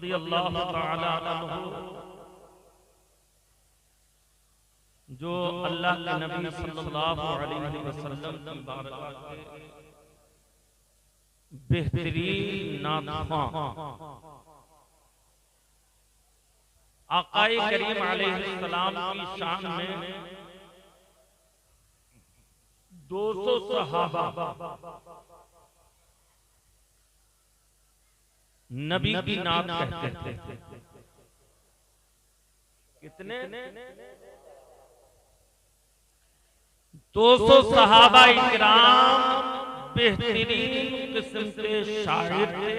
रज़ियल्लाहु ताला अन्हु, जो अल्लाह के नबी सल्लल्लाहु अलैहि वसल्लम की बारगाह के बेहतरीन नातख़्वां आक़ाए करीम अलैहिस्सलाम की शान में 200 सहाबा नबी की नात कहते थे। कितने? 200 सहाबा इकराम बेहतरीन किस्म के शायर थे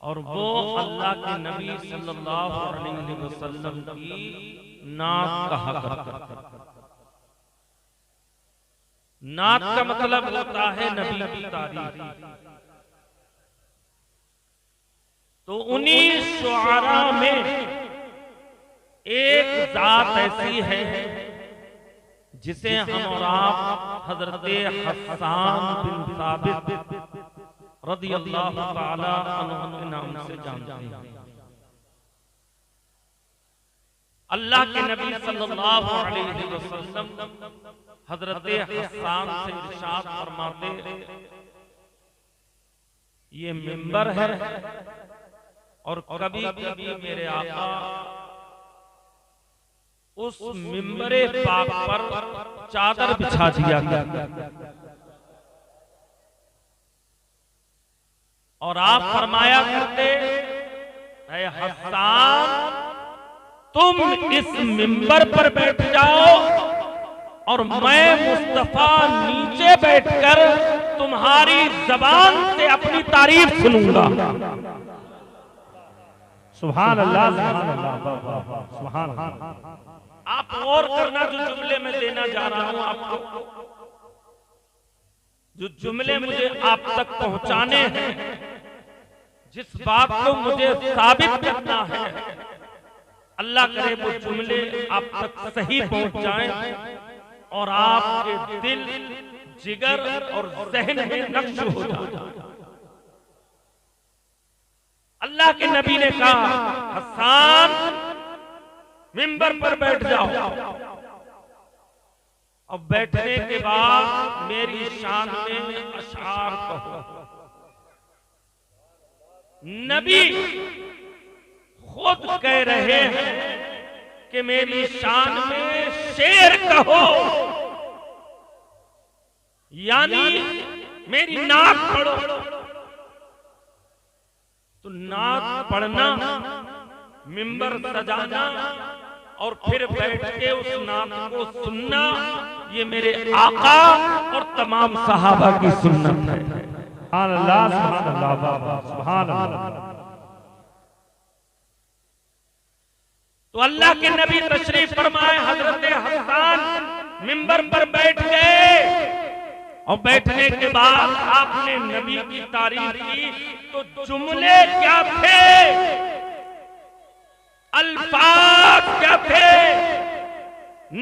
और वो अल्लाह के नबी सल्लल्लाहु अलैहि वसल्लम की नात कहा करते थे। नात का मतलब होता है नबी की तारीफ। तो उन्हीं शुआरा में एक जात ऐसी है जिसे हम और आप हजरत हस्सान बिन साबित रज़ियल्लाहु ताला अन्हु के नाम से जानते हैं। अल्लाह के नबी सल्लल्लाहु अलैहि वसल्लम हजरत हस्सान से इरशाद फरमाते, ये मिंबर है और कभी कभी मेरे आका उस मिंबरे पाक पर चादर बिछा दिया करते और आप फरमाया करते, ऐ हस्सान तुम इस मिंबर पर बैठ जाओ और मैं मुस्तफा नीचे बैठकर तुम्हारी जबान से अपनी तारीफ सुनूंगा। सुभान अल्लाह, सुभान अल्लाह, सुभान अल्लाह। आप और करना जो जुमले में देना जा रहा हूं आपको, जो जुमले मुझे आप तक पहुंचाने हैं, जिस बात को मुझे साबित करना है, अल्लाह करे वो जुमले आप तक सही पहुंच जाएं और आपके दिल, जिगर और ज़हन में नक्श हो जाए। अल्लाह के नबी ने कहा, हस्सान मिंबर पर बैठ जाओ और बैठने के बाद मेरी शान में अशआर कहो। नबी खुद कह रहे हैं कि मेरी शान में शेर कहो, यानी मेरी नात पढ़ो। तो नात पढ़ना, मिंबर सजाना और फिर बैठ के उस नात को सुनना, ये मेरे आका और तमाम सहाबा की सुन्नत है। सुभान अल्लाह, सुभान अल्लाह, सुभान अल्लाह। तो अल्लाह के नबी तशरीफ फरमाए, हजरत हस्सान मिंबर पर बैठ गए और बैठने के बाद आपने नबी की तारीफ की। तो जुमले क्या थे, अल्फाज क्या थे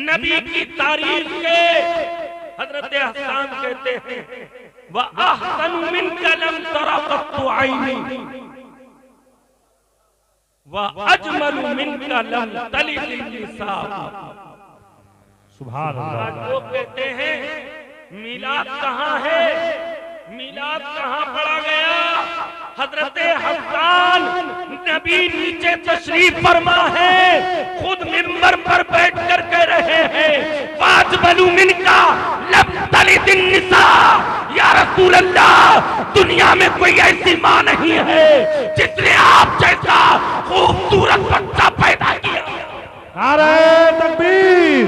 नबी की तारीफ के? हजरत हस्सान कहते हैं, व अहसनु मिनका लम तरा कत्तु आईनी व अजमलु मिनका लम तलिद निसा। सुभान अल्लाह। जो कहते हैं मिलाद कहाँ है, मिलाद कहाँ पढ़ा गया? हजरत हस्सान नबी नीचे तशरीफ फरमा है, खुद मिंबर पर बैठकर कह रहे हैं, वाजबलु मिनका लब तलिदिन निसा। या रसूल अल्लाह, दुनिया में कोई ऐसी मां नहीं है जिसने आप जैसा खूबसूरत बच्चा पैदा किया। नारे तकबीर,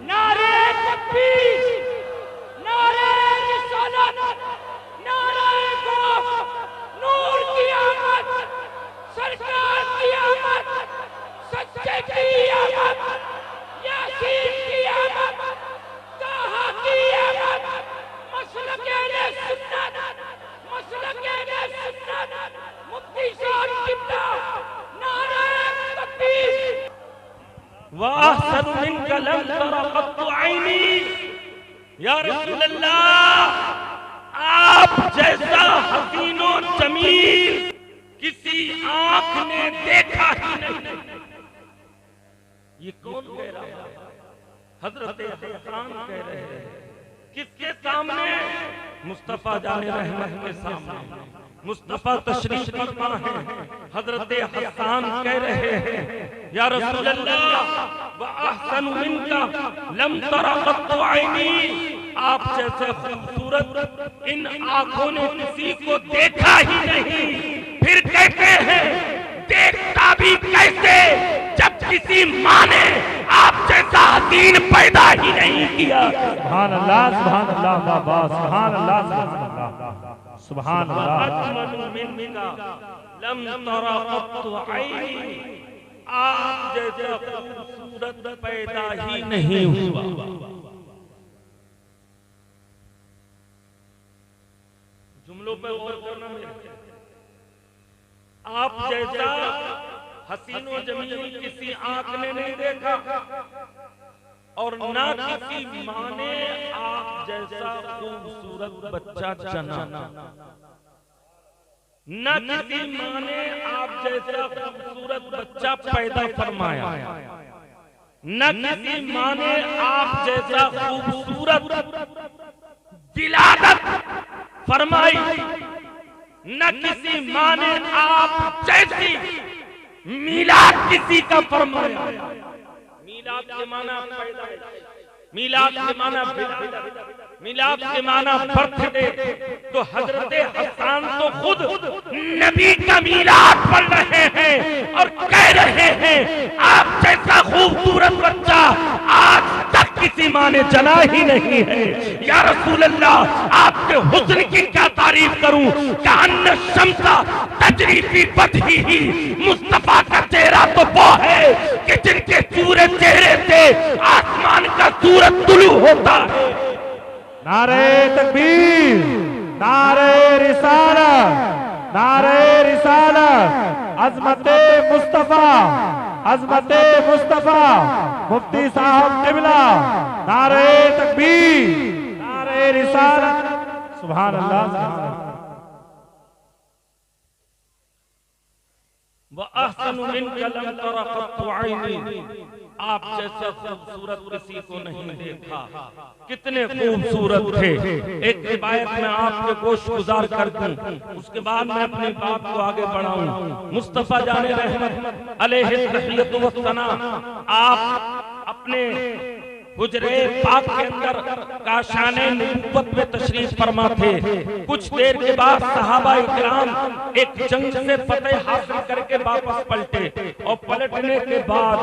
नारे तकबीर, नारे रिसालत, नारे गौस, नूर की आमद, सरकार की आमद, सच्चे की आमद, यासीन की आमद, ताहा की आमद, मसलके सुन्नत, मसलके सुन्नत, मुफ्ती साहब किबला, नारे तकबीर। वाहसन मिनका लम तरा कत्तु आईनी। या रसूल अल्लाह, आप जैसा हसीनो जमील किसी आंख ने देखा ही नहीं। ये कौन कह रहा है? हजरत हसन कह रहे हैं। किसके सामने? मुस्तफा जाने रहमत के सामने। मुस्तफा तशरीफ फरमा है। हजरत हसन कह रहे हैं, या रसूल अल्लाह व अहसन मिनका लम तरा कत्तु ऐनी, आप जैसे खूबसूरत इन आंखों ने किसी को देखा ही नहीं। फिर कहते हैं, देखता भी कैसे जब किसी माँ ने आप जैसा हसीन पैदा ही नहीं किया। सुभान अल्लाह, सुभान अल्लाह, बाबा सुभान अल्लाह, सुभान अल्लाह। लम तरा कत्तु ऐनी, आप जैसा खूबसूरत पैदा ही नहीं हुआ। जुमलों पे गौर करना मेरे। आप जैसा हसीनो जमील किसी आंख ने नहीं देखा और ना किसी माँ ने आप जैसा खूबसूरत बच्चा जना, न किसी माँ ने आप जैसा खूबसूरत बच्चा पैदा फरमाया, न किसी माँ ने आप जैसा खूबसूरत विलादत फरमाई, न किसी माँ ने आप जैसी मीलाद किसी का फरमाया। मीलाद के माना पैदा, मीलाद के माना मिलाप के माना बर्थडे। तो हजरत हसन तो खुद नबी का मिलाद पढ़ रहे हैं और कह रहे हैं आप जैसा खूबसूरत बच्चा आज तक किसी माँ ने जना ही नहीं है। या रसूल अल्लाह, आपके हुस्न की क्या तारीफ करूं। कअन्न शम्सा तजरी फी बदहिही, मुस्तफा का चेहरा तो वो है कि जिनके पूरे चेहरे से आसमान का सूरज तुलू होता है। नारे तकबीर, नारे रिसालत, नारे रिसालत, अज़मते मुस्तफा, अज़मते मुस्तफा, मुफ्ती साहब किबला, नारे तकबीर, नारे रिसालत, सुभान अल्लाह, सुभान अल्लाह। व अहसनु मिनका लम तरा क़त्तु ऐनी, आप जैसा खूबसूरत किसी को नहीं देखा। कितने खूबसूरत थे। एक रिवायत में आपके गोश गुजार कर दूं, उसके बाद मैं अपनी बात को आगे बढ़ाऊं। मुस्तफा जाने रहमत अलैहि तहियत व सना, आप अपने हुजरे पाक के अंदर काशाने नबुव्वत में तशरीफ फरमा थे। कुछ देर के बाद सहाबा इकराम एक जंग से फतेह हासिल करके वापस पलटे और पलटने के बाद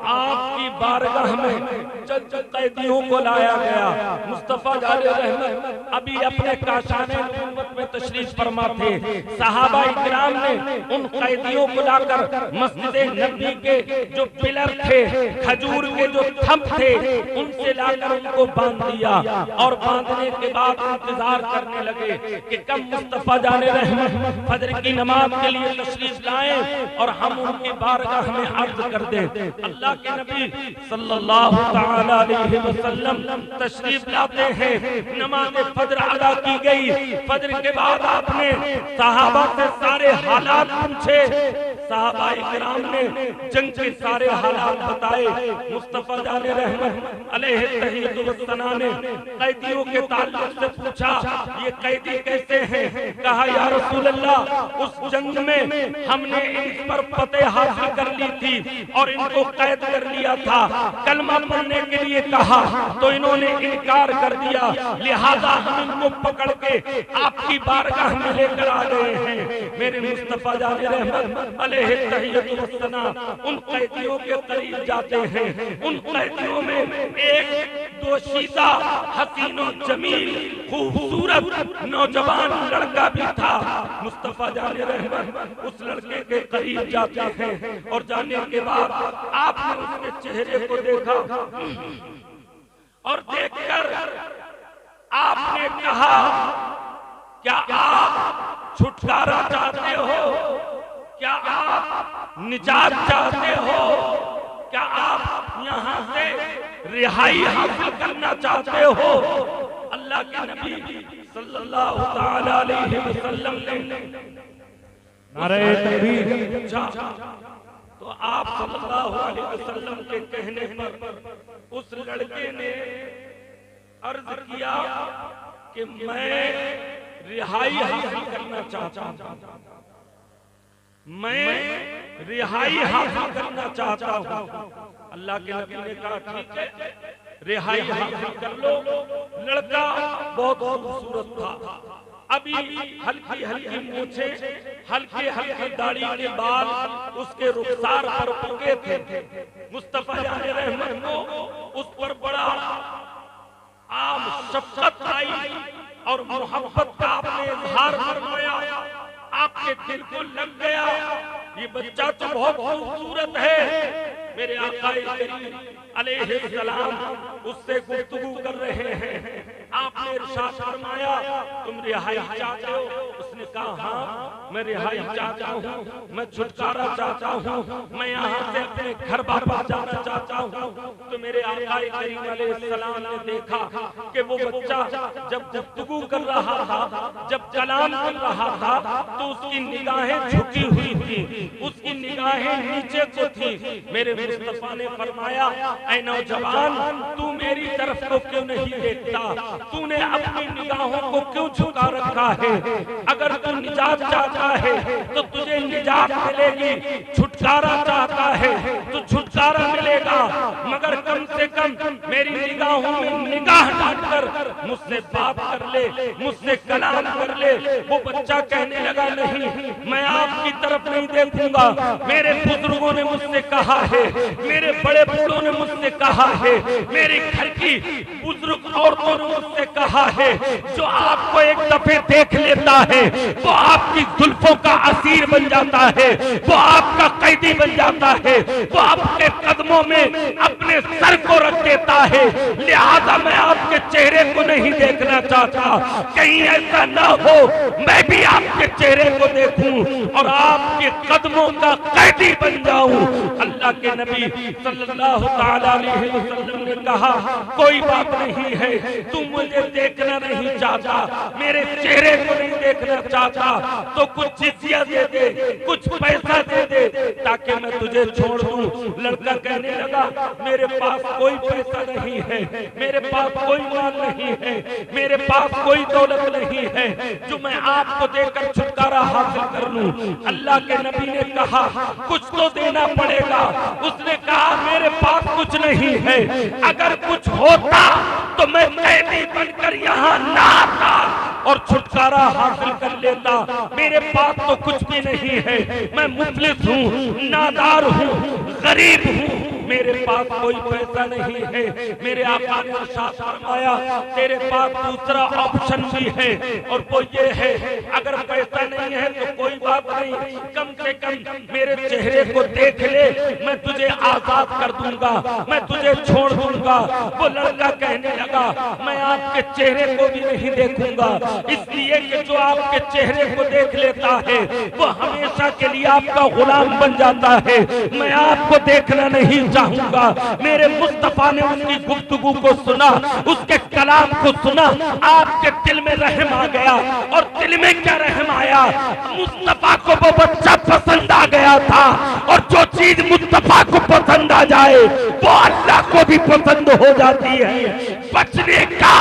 आपकी बारगाह में चंद कैदियों को लाया गया। मुस्तफा जाने रहमत अभी अपने काशाने नबुव्वत में तशरीफ फरमा थे। सहाबा इकराम ने उन कैदियों को लाकर मस्जिद नबी के जो पिलर थे, खजूर के जो थंभ थे, उनसे लाकर उनको बांध दिया और बांधने के बाद इंतजार करने लगे कि कब मुस्तफा जाने रहमत फजर की नमाज के लिए तशरीफ लाएं और हम उनकी बारगाह में अर्ज कर दें। अल्लाह के नबी सल्लल्लाहु तआला अलैहि वसल्लम तशरीफ लाते हैं। नमाज फजर अदा की गई। फजर के बाद आपने सहाबा से सारे हालात पूछे। सहाबा इकराम ने जंग के सारे हालात बताए। मुस्तफा जाने रहमत अलैहि तहियत व सना ने कैदियों के ताल्लुक से पूछा, ये कैदी कैसे हैं? कहा, या रसूल अल्लाह, उस जंग में हमने इन पर फतेह हासिल कर ली थी और इनको कैद कर लिया था। कलमा पढ़ने के लिए कहा तो इन्होंने इनकार कर दिया, लिहाजा हम इनको पकड़ के आपकी बारगाह में लेकर आ गए हैं। मेरे मुस्तफा जाने रहमत अलैहि तहियत व सना उन कैदियों के करीब जाते हैं। उन कैदियों में एक दोशीदा हसीनो जमील खूबसूरत नौजवान लड़का भी था। मुस्तफा जाने रहमत उस लड़के के करीब जाते हैं और जाने के बाद आपने उसके चेहरे को देखा और देखकर आपने कहा, क्या आप छुटकारा चाहते हो? क्या आप निजात चाहते हो? क्या आप यहाँ से रिहाई हासिल करना चाहते हो? अल्लाह के नबी सल्लल्लाहु ताला अलैहि वसल्लम ने नारे तकबीर। तो आप सल्लल्लाहु अलैहि वसल्लम के कहने पर उस लड़के ने अर्ज किया कि मैं रिहाई हासिल करना चाहता हूँ, मैं रिहाई हासिल करना चाहता हूँ। अल्लाह के नबी ने कहा ठीक है, रिहाई हासिल कर लो। लड़का बहुत खूबसूरत था, अभी हल्की हल्की मूछे, हल्की हल्की दाढ़ी के बाल उसके रुखसार पर उगे थे। मुस्तफा जाने रहमत को उस पर बड़ा आम शफकत आई और मोहब्बत का आपने इजहार फरमाया, आपके दिल को लग गया ये बच्चा तो बहुत खूबसूरत है। मेरे आका अलैहिस्सलाम उससे गुफ्तगू कर रहे हैं, आपने इरशाद फरमाया तुम रिहाई चाहते हो? उसने कहा हाँ मैं रिहाई चाहता हूँ, मैं छुटकारा चाहता हूँ, मैं यहाँ से अपने घर वापस जाना चाहता हूँ। तो मेरे आका करीम अलैहिस्सलाम ने देखा कि वो बच्चा जब गुफ्तगू कर रहा था, जब कलाम कर रहा था, तो उसकी निगाहें झुकी हुई थी, उसकी निगाहें नीचे को थी। मेरे मुस्तफा ने फरमाया ऐ नौजवान, तू मेरी तरफ को क्यों नहीं देखता? तूने अपनी निगाहों को क्यों झुका रखा है? अगर तू निजात चाहता है तो तुझे निजात मिलेगी, छुटकारा चाहता है तो छुटकारा मिलेगा, मगर कम से कम मेरी निगाहों में निगाह डालकर मुझसे बात कर ले, मुझसे कलाम कर ले। वो बच्चा कहने लगा नहीं, मैं आपकी तरफ नहीं देखूंगा। मेरे बुजुर्गों ने मुझसे कहा है, मेरे बड़े बूढ़ों ने मुझसे कहा है, मेरे घर की बुजुर्ग औरतों ने मुझसे कहा है, जो आपको एक दफे देख लेता है वो आपकी जुल्फों का असीर बन जाता है, वो आपका कैदी बन जाता है, वो आपके कदमों में अपने सर को रख देता है। लिहाजा मैं आपके चेहरे को नहीं देखना चाहता, कहीं ऐसा ना हो मैं भी आपके चेहरे को देखूं और आपके कदमों का कैदी बन जाऊं। अल्लाह के नबी सल्लल्लाहु ताला अलैहि वसल्लम ने कहा कोई बात नहीं है, तू मुझे देखना नहीं चाहता, मेरे चेहरे को नहीं देखना चाहता, तो कुछ जिजिया दे दे, कुछ पैसा दे दे ताकि मैं तुझे छोड़ दूं। लड़का कहने लगा मेरे पास कोई पैसा नहीं है, मेरे पास कोई माल नहीं है, मेरे पास कोई दौलत नहीं है जो मैं आपको देकर छुटकारा हासिल कर लूं। अल्लाह के नबी ने कहा कुछ तो देना पड़ेगा। उसने कहा मेरे पास कुछ नहीं है, अगर कुछ होता तो मैं कैदी बनकर यहाँ ना आता और छुटकारा हासिल कर लेता। मेरे पास तो कुछ भी नहीं है, मैं मुफलिस हूँ, नादार हूँ, गरीब हूँ, मेरे पास कोई पैसा नहीं है। मेरे आका ने इरशाद फरमाया तेरे पास दूसरा ऑप्शन भी है और वो ये है, अगर पैसा नहीं है तो कोई बात नहीं, कम से कम मेरे चेहरे को देख ले, मैं तुझे आजाद कर दूंगा, मैं तुझे छोड़ दूंगा। वो लड़का कहने लगा मैं आपके चेहरे को भी नहीं देखूंगा, इसलिए कि जो आपके चेहरे को देख लेता है वो हमेशा के लिए आपका गुलाम बन जाता है। मैं आपको देखना नहीं चाहूंगा। मेरे मुस्तफा ने उसकी गुफ्तगू को सुना, उसके कलाम को सुना, आपके दिल में रहम आ गया। और दिल में क्या रहम आया? मुस्तफा को वो बच्चा पसंद आ गया था, और जो चीज मुस्तफा को पसंद आ जाए वो अल्लाह को भी पसंद हो जाती है। बचने का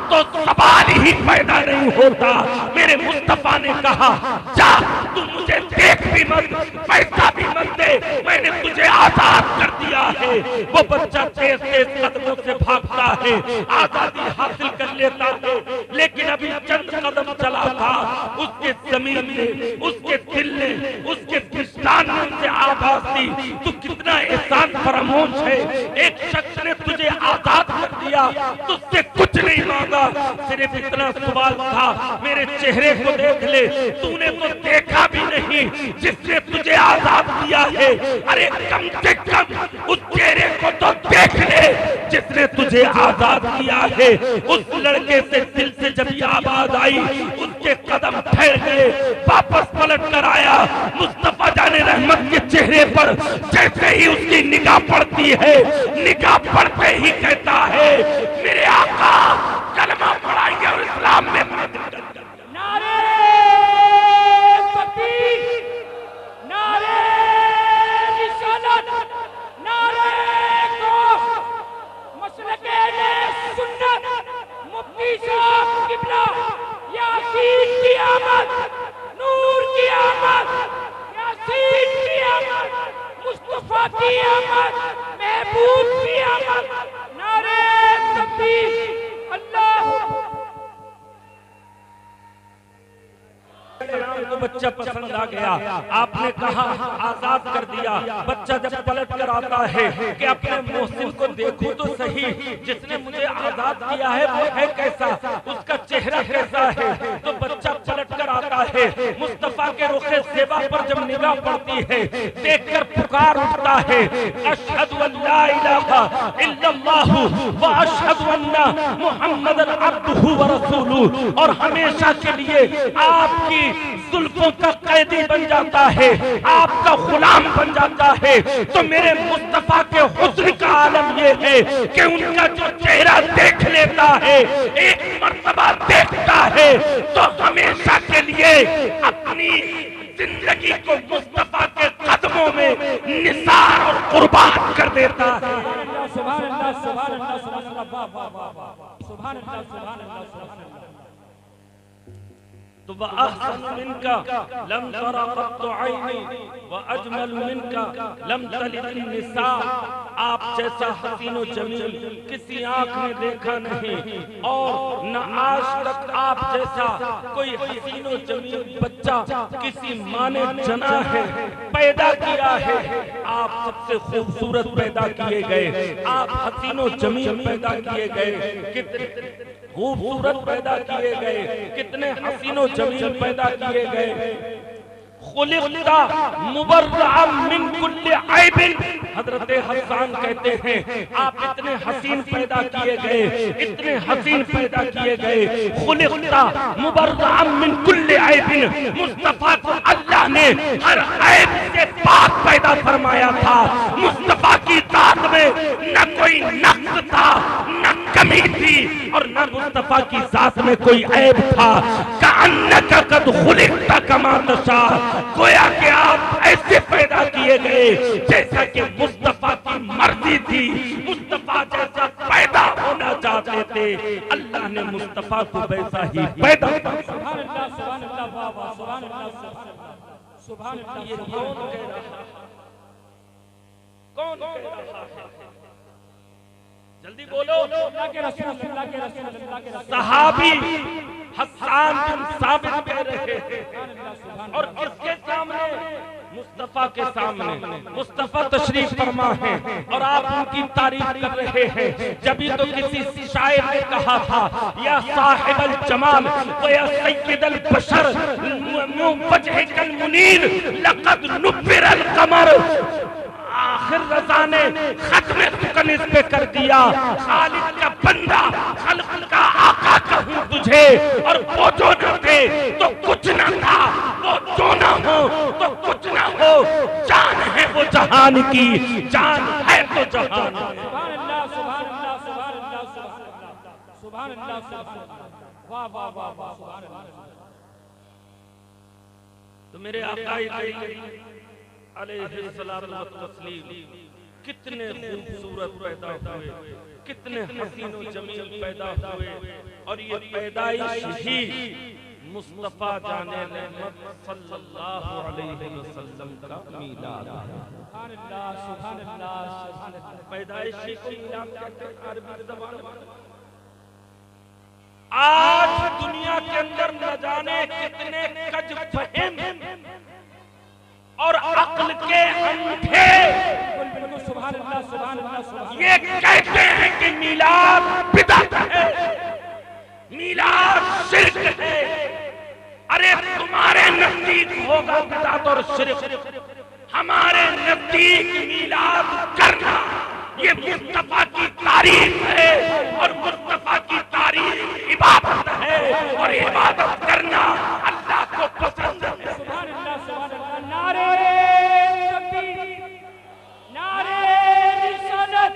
तो सवाल ही पैदा नहीं होता। मेरे मुस्तफा ने कहा जा तू मुझे देख भी मत, पैसा भी मत दे, मैंने तुझे आजाद कर दिया है। वो बच्चा तेज तेज कदमों से भागता है, आजादी हासिल कर लेता है, लेकिन अभी चंद कदम चला था उसके जमीन ने, उसके दिल ने, उसके विस्तार ने उसे आवाज दी तू कितना एहसान फरामोश है। एक शख्स ने तुझे आजाद कर दिया, तुझसे कुछ नहीं मांगा, सिर्फ इतना सवाल था मेरे चेहरे को देख ले। तूने तो देखा भी नहीं जिसने तुझे आजाद किया है, अरे कम से कम उस चेहरे को तो देख ले जिसने तुझे आजाद किया है। उस लड़के से दिल से जब ये आवाज आई उसके कदम ठहर गए, वापस पलट कर आया। मुस्तफा जाने रहमत के चेहरे पर जैसे ही उसकी निगाह पड़ती है, निगाह पड़ते ही कहता है मेरे आका कलमा पढ़ाइए और इस्लाम में मक्की साहब किबला, यासीन की आमद, नूर की आमद, यासीन की आमद, मुस्तफा की आमद, महबूब की आमद, नारे तकबीर, अल्लाह को बच्चा पसंद आ गया, आपने कहा आजाद कर दिया। बच्चा जब पलट कर आता है कि अपने मोहसिन को देखूं तो सही, जिसने मुझे आजाद किया है वो है कैसा, उसका चेहरा कैसा है। तो बच्चा पलट कर आता है, मुस्तफा के रुखे ज़ेबा पर जब निगाह पड़ती है, देखकर पुकार उठता है, अशहदु अल्ला इलाहा इल्लल्लाहु व अशहदु अन्ना मुहम्मदन अब्दुहु व रसूलुहु। और हमेशा के लिए आपकी जुल्फों का कैदी बन जाता है, आपका गुलाम बन जाता है। तो मेरे मुस्तफा के हुस्न का आलम ये है कि उनका जो चेहरा देख लेता है, एक मर्तबा देखता है, तो हमेशा के लिए अपनी जिंदगी को मुस्तफा के कदमों में निसार और कुर्बान कर देता है। सुभान अल्लाह, सुभान अल्लाह, सुभान अल्लाह, वाह वाह वाह वाह, सुभान अल्लाह, सुभान अल्लाह, सुभान अल्लाह। तो वअहसन मिनका लम तरा कत्तु ऐनी व अजमल मिनका लम तलिद निसा। आप जैसा हसीनो जमील किसी आंख ने देखा नहीं, और न आज तक आप जैसा कोई हसीनो जमील बच्चा किसी माँ ने जना है, पैदा किया है। आप सबसे खूबसूरत पैदा किए गए, आप हसीनो जमील पैदा किए गए, कितने खूबसूरत पैदा किए गए, कितने हसीनो जमील पैदा किए गए। खुलिक़ता मुबर्रअम मिन कुल्li ऐबिन, हजरत हसन कहते हैं आप इतने हसीन पैदा किए गए, इतने हसीन पैदा किए गए। खुलिक़ता मुबर्रअम मिन कुल्li ऐबिन, मुस्तफा को अल्लाह ने हर ऐब से पाक पैदा फरमाया था। मुस्तफा की जात में न कोई नक्स था, न कमी थी, और न मुस्तफा की जात में कोई ऐब था। कअन्नका कद खुलिक़ता कमा तशा, गोया कि आप ऐसे पैदा किए गए जैसा कि मुस्तफा की मर्जी थी, मुस्तफा जैसा पैदा होना चाहते थे, अल्लाह ने मुस्तफा को वैसा ही पैदा किया। सुभान अल्लाह, सुभान अल्लाह, वाह वाह, सुभान अल्लाह, सुभान अल्लाह। ये कौन कह रहा है, कौन कह रहा है, जल्दी बोलो। अल्लाह के रसूल, अल्लाह के रसूल, अल्लाह के रसूल। सहाबी हसन बिन साबित कह रहे हैं, और किसके सामने, मुस्तफा के सामने। मुस्तफा तशरीफ फरमा है और आप उनकी तारीफ कर रहे हैं। जब तो किसी शायर ने कहा था, या साहिबल जमाल व या सय्यदल बशर वजहकल मुनीर लक़द नुब्बिरल कमर। आखिर रज़ा ने खत्म सुकन इस पे कर दिया, खालिद का बंदा, खल्क का आका कहूं तुझे, और वो जो न थे तो कुछ न था, वो जो न हो तो कुछ न हो। जान है वो जहान की, जान है तो जहान। सुभान अल्लाह, सुभान अल्लाह, सुभान अल्लाह, सुभान अल्लाह, सुभान अल्लाह, वाह वाह वाह वाह, सुभान अल्लाह। तो मेरे आका अलैहिस्सलातु वस्सलाम कितने खूबसूरत पैदा हुए, कितने हसीनो जमील पैदा हुए, और ये पैदाइश ही मुस्तफा जाने रहमत सल्लल्लाहु अलैहि वसल्लम का मीलाद है। सुभान अल्लाह, सुभान अल्लाह, सुभान अल्लाह। पैदाइश को मीलाद कहते हैं अरबी ज़बान में। आज दुनिया के अंदर न जाने कितने कज फहम और अक्ल के अंधे ये कहते हैं कि मीलाद बिदअत है, मीलाद शिर्क है। अरे तुम्हारे नजदीक होगा बिदअत और शिर्क, हमारे नजदीक मीलाद करना ये मुस्तफा की तारीफ है, और मुस्तफा की तारीफ इबादत है, और इबादत करना अल्लाह को पसंद है। सुभान अल्लाह, सुभान अल्लाह। नारे तकबीर, नारे रिसालत,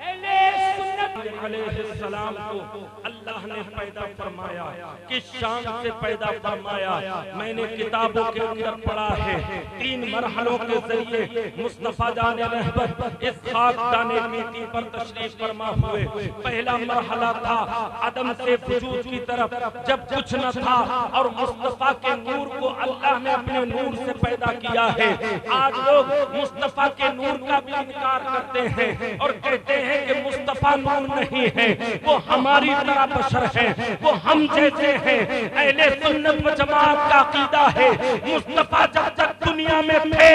अहले सुन्नत अलैहिस्सलाम को अल्लाह ने पैदा पैदा फरमाया, किस शान से पैदा फरमाया। मैंने किताबों के अंदर पढ़ा है 3 मरहलों के जरिए मुस्तफा जाने रहमत इस खाकदाने मिट्टी पर तशरीफ फरमा हुए। पहला मरहला था आदम से वजूद की तरफ, जब कुछ न था और मुस्तफा के नूर को अल्लाह ने अपने नूर से पैदा किया है। आज लोग मुस्तफा के नूर का भी इनकार करते हैं और कहते हैं कि मुस्तफा नूर नहीं है, वो हमारी तरह बशर है, वो हम जैसे हैं। अहले सुन्नत व जमात का अकीदा है मुस्तफा जब तक दुनिया में थे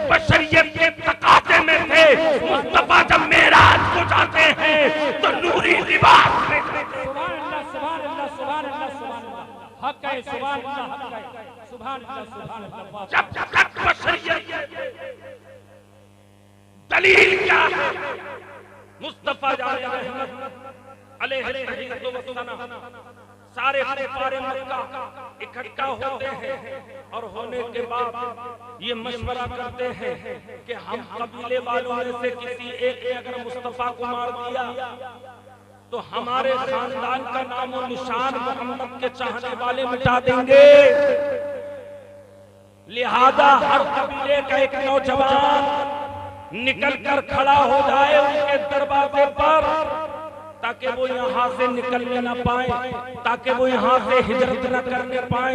बशरियत के तकाजे में थे, मुस्तफा जब मेराज को जाते हैं तो नूरी लिबास में। सुभान अल्लाह, सुभान अल्लाह, सुभान अल्लाह, सुभान अल्लाह, हक है, सुभान अल्लाह, हक है, सुभान अल्लाह, सुभान अल्लाह। जब तक बशरियत दलील क्या है? मुस्तफा जाने रहमत अलैहि वसल्लम सारे कुफारे मक्का इकट्ठा होते हैं और होने के बाद ये मशवरा करते हैं कि हम कबीले वालों में से किसी एक ने अगर मुस्तफा को मार दिया तो हमारे खानदान का नामो निशान मोहम्मद के चाहने वाले मिटा देंगे। लिहाजा हर कबीले का एक नौजवान निकल कर खड़ा हो जाए उनके दरवाजे पर, ताकि वो यहाँ से निकलने न पाए, ताकि वो यहाँ से हिजरत न करने पाए।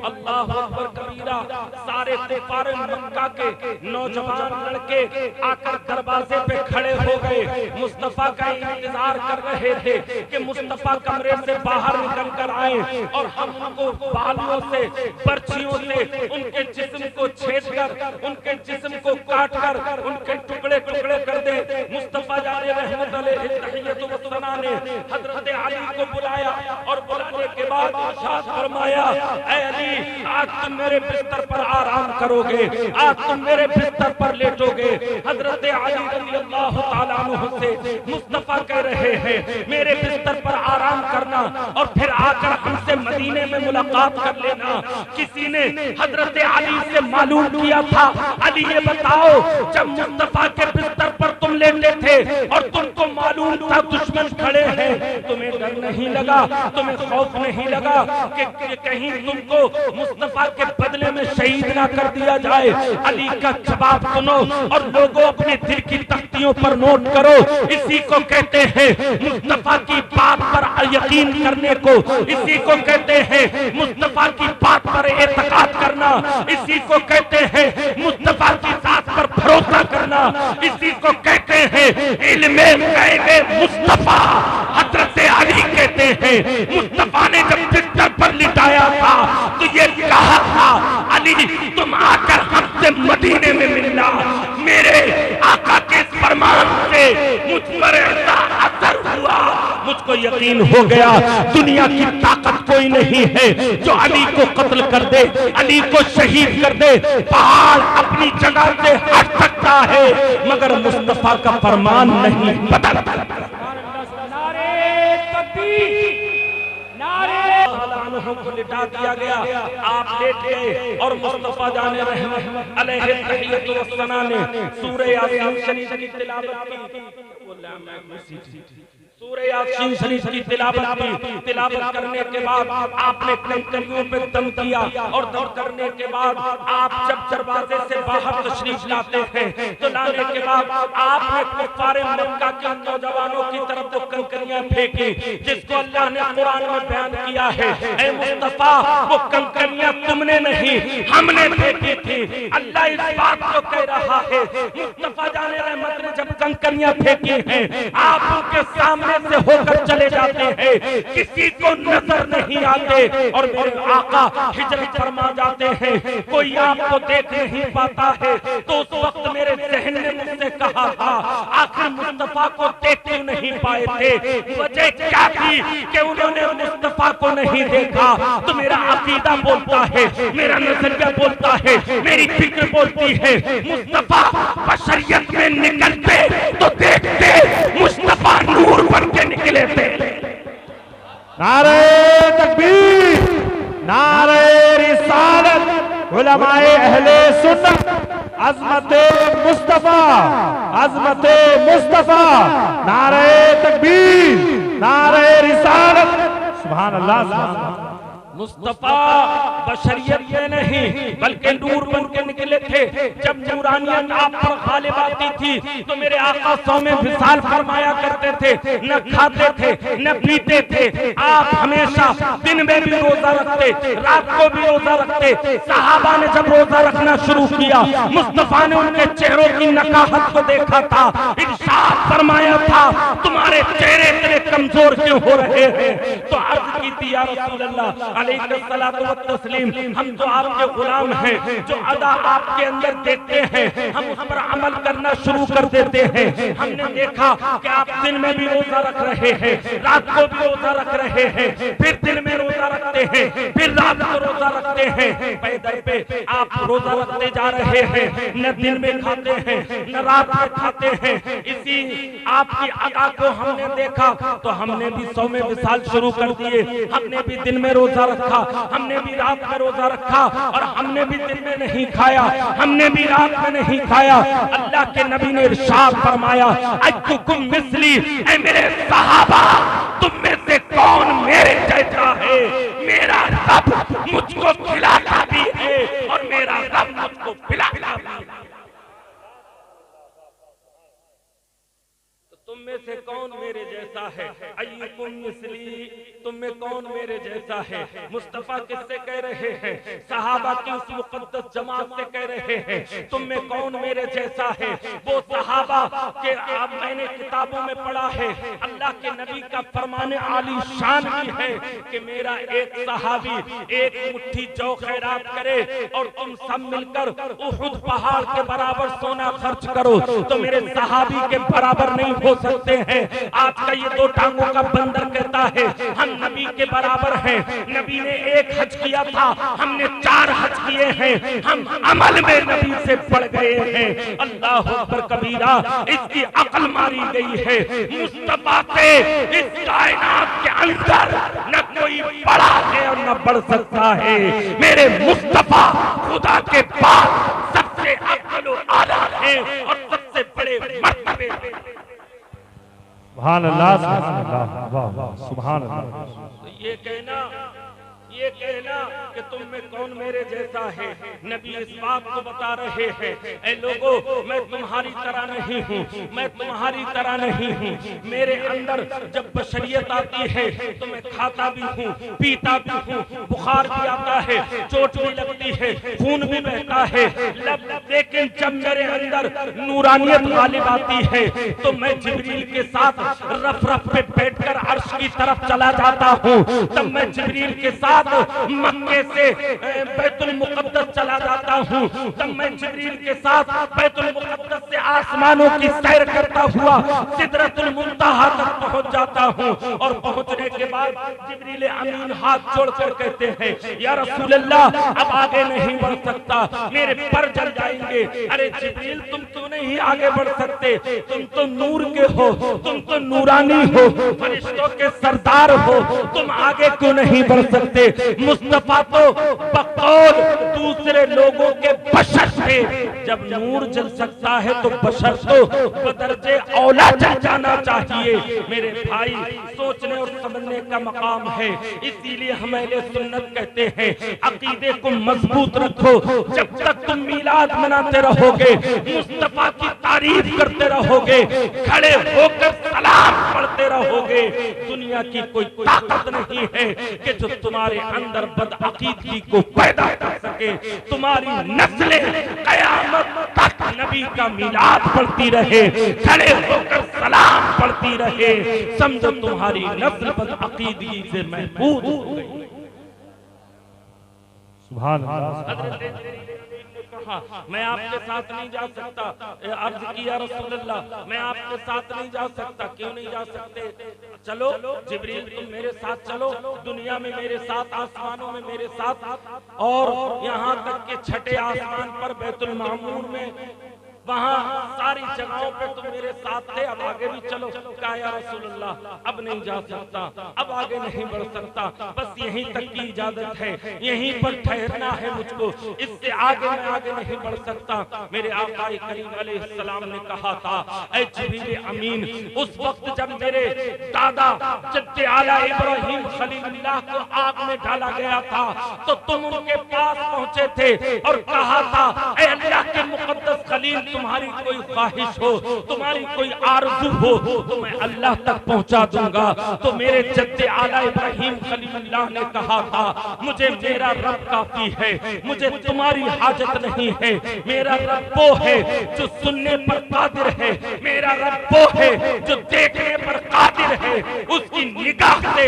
अल्लाह अकबर कबीरा। सारे कुफार मक्का के नौजवान लड़के आकर दरवाजे पे खड़े हो गए, मुस्तफा का इंतजार कर रहे थे कि मुस्तफा कमरे से बाहर निकल कर आए और हम उनको बालों से बर्छियों से उनके जिस्म को छेद कर, उनके जिस्म को काट कर उनके टुकड़े टुकड़े कर दे। मुस्तफा जाने रहमत अलैहि ने हजरत अली को बुलाया और बुलाने के बाद इरशाद फरमाया, ऐ अली आज तुम मेरे बिस्तर पर आराम करोगे, आज तुम मेरे बिस्तर पर लेटोगे। हजरत अली रज़ी अल्लाह तआला अन्हु से मुस्तफा कह रहे हैं मेरे बिस्तर पर आराम करना और फिर आकर हमसे मदीने में मुलाकात कर लेना। किसी ने हजरत अली से मालूम किया था, अली ये बताओ जब मुस्तफा के बिस्तर पर तुम लेटे थे और तुमको मालूम था दुश्मन खड़े हैं, तुम्हें डर नहीं लगा, तुम्हें खौफ नहीं लगा कि कहीं तुमको मुस्तफा के बदले में शहीद ना कर दिया जाए? अली का जवाब सुनो और लोगों अपने दिल की तख्तियों पर नोट करो। इसी को कहते हैं मुस्तफा की बात पर यकीन करने को, इसी को कहते हैं मुस्तफा की बात पर एतकाद करना, इसी को कहते हैं मुस्तफा की बात पर भरोसा करना, इसी को कहते हैं इल्मे गैबे मुस्तफा। हजरत अली कहते हैं मुस्तफा ने जब बिस्तर पर लिटाया था तो ये कहा था, अली तुम आकर हमसे मदीने में मिलना। मेरे आका के फरमान से मुझ पर ऐसा असर हुआ, मुझको यकीन हो गया दुनिया की ताकत कोई नहीं है जो अली को कत्ल कर दे, अली को शहीद कर दे। पहाड़ अपनी जगह से हट सकता है मगर मुस्तफा का फरमान नहीं बदलता। को लिटा दिया गया, आप लेट गए और मुस्तफा जाने रहमत अलैहि वसल्लम ने सूरह यासीन शरीफ की तिलावत की। सूरह यासीन शरीफ की तिलावत की। तिलावत करने के बाद आपने कंकरियों पे दम किया और दम करने के बाद आप जब दरवाजे से बाहर तशरीफ लाते हैं तो लाने के बाद आपने कुफारे मक्का के नौजवानों की तरफ वो कंकरियां फेंकी जिसको अल्लाह ने कुरान में बयान किया है, ऐ मुस्तफा वो कंकरियां तुमने नहीं हमने फेंकी थी। अल्लाह इस बात को कह रहा है मुस्तफा जाने रहमत ने जब कंकरियां फेंकी हैं आप उनके सामने से होकर चले जाते हैं, किसी को नजर नहीं आते और मेरे आका हिजरत फरमा जाते हैं, कोई आपको देख नहीं पाता है। तो उस वक्त मेरे ज़हन ने मुझसे कहा था आखिर मुस्तफा को देख क्यों नहीं पाए थे? वजह क्या थी कि उन्होंने मुस्तफा को नहीं देखा। तो मेरा अकीदा बोलता है, मेरा नजरिया बोलता है, मेरी फिक्र बोलती है मुस्तफा बशरियत में निकलते तो देखते मुस्तफा नूर बन के निकले थे। नारे तकबीर, नारे रिसालत, उलमाए अहले सुन्नत, अज़मते मुस्तफा, अज़मते मुस्तफा, नारे तकबीर, नारे रिसालत, सुभान अल्लाह सुभान अल्लाह। मुस्तफा बशरियत में नहीं बल्कि नूर बन के निकले थे। जब नूरानियत आप पर गालिब आती थी तो मेरे आका सौ में विसाल फरमाया करते थे, न खाते थे न पीते थे। आप हमेशा दिन में भी रोजा रखते, रात को भी रोजा रखते। सहाबा ने जब रोजा रखना शुरू किया, मुस्तफा ने उनके चेहरों की नकाहत को देखा था, इरशाद फरमाया था तुम्हारे चेहरे इतने कमजोर क्यों हो रहे हैं। तो अर्ज की थी या रसूल अल्लाह अलैहिस्सलातु वत्तस्लीम, हम तो आपके गुलाम हैं, जो अदा आपके अंदर देखते हैं हम उस पर अमल करना शुरू कर देते हैं। हमने देखा कि आप दिन में भी रोजा रख रहे हैं, रात को भी रोजा रख रहे हैं, फिर दिन में रोजा रखते हैं, फिर रात को रोजा रखते हैं। पैदल पे आप रोजा रखते जा रहे हैं, न दिन में खाते हैं न रात में खाते हैं। इसी आपकी अदा को हमने देखा तो हमने भी सौ में विसाल शुरू कर दिए। हमने भी दिन में रोजा रखा, हमने भी रात में रोजा रखा, और हमने भी दिन में नहीं खाया, हमने भी रात में नहीं खाया। अल्लाह के नबी ने इरशाद फरमाया अय्युकुम मिस्ली, ऐ मेरे सहाबा तुम में से कौन मेरे जैसा है। मेरा रब मुझको खिलाता भी है और मेरा रब मुझको पिलाता भी है। तुम में से कौन मेरे जैसा है। अय्युकुम मिस्ली, तुम में कौन मेरे जैसा है। मुस्तफा किससे कह रहे हैं? सहाबा की उस मुकद्दस जमात से कह रहे हैं तुम में कौन मेरे जैसा है। वो सहाबा के अब मैंने किताबों में पढ़ा है, अल्लाह के नबी का फरमाने आली शान भी है कि मेरा एक सहाबी एक मुट्ठी जौ खैरात करे और तुम सब मिलकर उहुद पहाड़ के बराबर सोना खर्च करो तो मेरे सहाबी के बराबर नहीं हो सकते हैं। आज का ये दो टांगों का बंदर कहता है हम नबी के बराबर हैं। नबी ने एक हज किया था, हमने 4 हज किए हैं। हम अमल में नबी से बढ़ गए हैं। अल्लाह अकबर कबीरा, इसकी अकल मारी गई है। मुस्तफा से इस कायनात के अंदर न कोई बड़ा है और न बढ़ सकता है। मेरे मुस्तफा खुदा के पास सबसे अफजल आला है और सबसे बड़े मर्तबे पे। सुभान अल्लाह सुभान अल्लाह वाह वाह सुभान अल्लाह। तो ये कहना कि तुम में कौन मेरे जैसा है, नबी इस बात को बता रहे हैं ऐ लोगों मैं तुम्हारी तरह नहीं हूँ, मैं तुम्हारी तरह नहीं हूँ। मेरे अंदर जब बशरियत आती है तो मैं खाता भी हूँ पीता भी हूँ, बुखार भी आता है, चोट भी लगती है, खून भी बहता है। लेकिन जब मेरे अंदर नूरानियत गालिब आती है तो मैं जिब्रील के साथ रफ रफ पे बैठकर अर्श की तरफ चला जाता हूँ। तब मैं जिब्रील के साथ मक्के से बैतुल मुकद्दस चला जाता हूँ। तब मैं जिब्रील के साथ बैतुल मुकद्दस से आसमानों की सैर करता हुआ सिदरतुल मुंतहा तक पहुँच जाता हूँ। और पहुँचने के बाद जिब्रील अमीन हाथ जोड़कर कहते हैं या रसूल अल्लाह अब आगे नहीं बढ़ सकता, मेरे पर जल जाएंगे। अरे जिब्रील तुम तो नहीं आगे बढ़ सकते, तुम तो नूर के हो, तुम तो नूरानी हो, फरिश्तों के सरदार हो, तुम आगे क्यों नहीं बढ़ सकते। मुस्तफा तो बकौल दूसरे लोगों के बशर थे। जब नूर जल सकता है तो बशर तो बदरजे औला जल जाना चाहिए। मेरे भाई सोचने और समझने का मकाम है, इसीलिए हम अहले सुन्नत कहते हैं अकीदे को मजबूत रखो। जब तक तुम मिलाद मनाते रहोगे, मुस्तफा की तारीफ करते रहोगे, खड़े होकर सलाम पढ़ते रहोगे, दुनिया की कोई ताकत नहीं है कि जो तुम्हारे अंदर बदअकीदगी को पैदा कर सके। तुम्हारी नस्लें कयामत तक नबी का मिलाद पढ़ती रहे, खड़े होकर सलाम पढ़ती रहे, समझो तुम्हारी नस्ल बदअकीदगी से महफूज हो गई। सुभान अल्लाह। मैं आपके साथ नहीं जा सकता। अर्ज किया रसूल अल्लाह मैं आपके साथ नहीं जा सकता। क्यों नहीं जा सकते? चलो जिब्रील तुम मेरे साथ चलो, दुनिया में मेरे साथ, आसमानों में मेरे साथ, और यहाँ तक के छठे आसमान पर बैतुल मामूर में वहां सारी जगहों पे तुम मेरे साथ थे, अब आगे भी चलो। कहा या रसूलल्लाह अब नहीं जा सकता, अब आगे नहीं बढ़ सकता, बस यहीं तक की इजाजत है, यहीं पर ठहरना है मुझको, इससे आगे मैं आगे नहीं बढ़ सकता। मेरे आका करीम अलैहिस्सलाम ने कहा था, ऐ जिब्रील अमीन, उस वक्त जब मेरे दादा जद्दे आला इब्राहिम खलीलुल्लाह को आग में डाला गया था तो तुम उनके पास पहुंचे थे और कहा था, ऐ अल्लाह के मुकद्दस खलील, तुम्हारी कोई ख्वाहिश हो, तुम्हारी कोई आरज़ू हो तो मैं अल्लाह तक पहुंचा दूंगा। तो मेरे जद्दे आला इब्राहिम खलीलुल्लाह ने कहा था, मुझे मेरा रब काफी है, मुझे तुम्हारी हाजत नहीं है। मेरा रब वो है जो सुनने पर कादिर है, मेरा रब वो है जो देखने पर कादिर है, उसकी निगाह से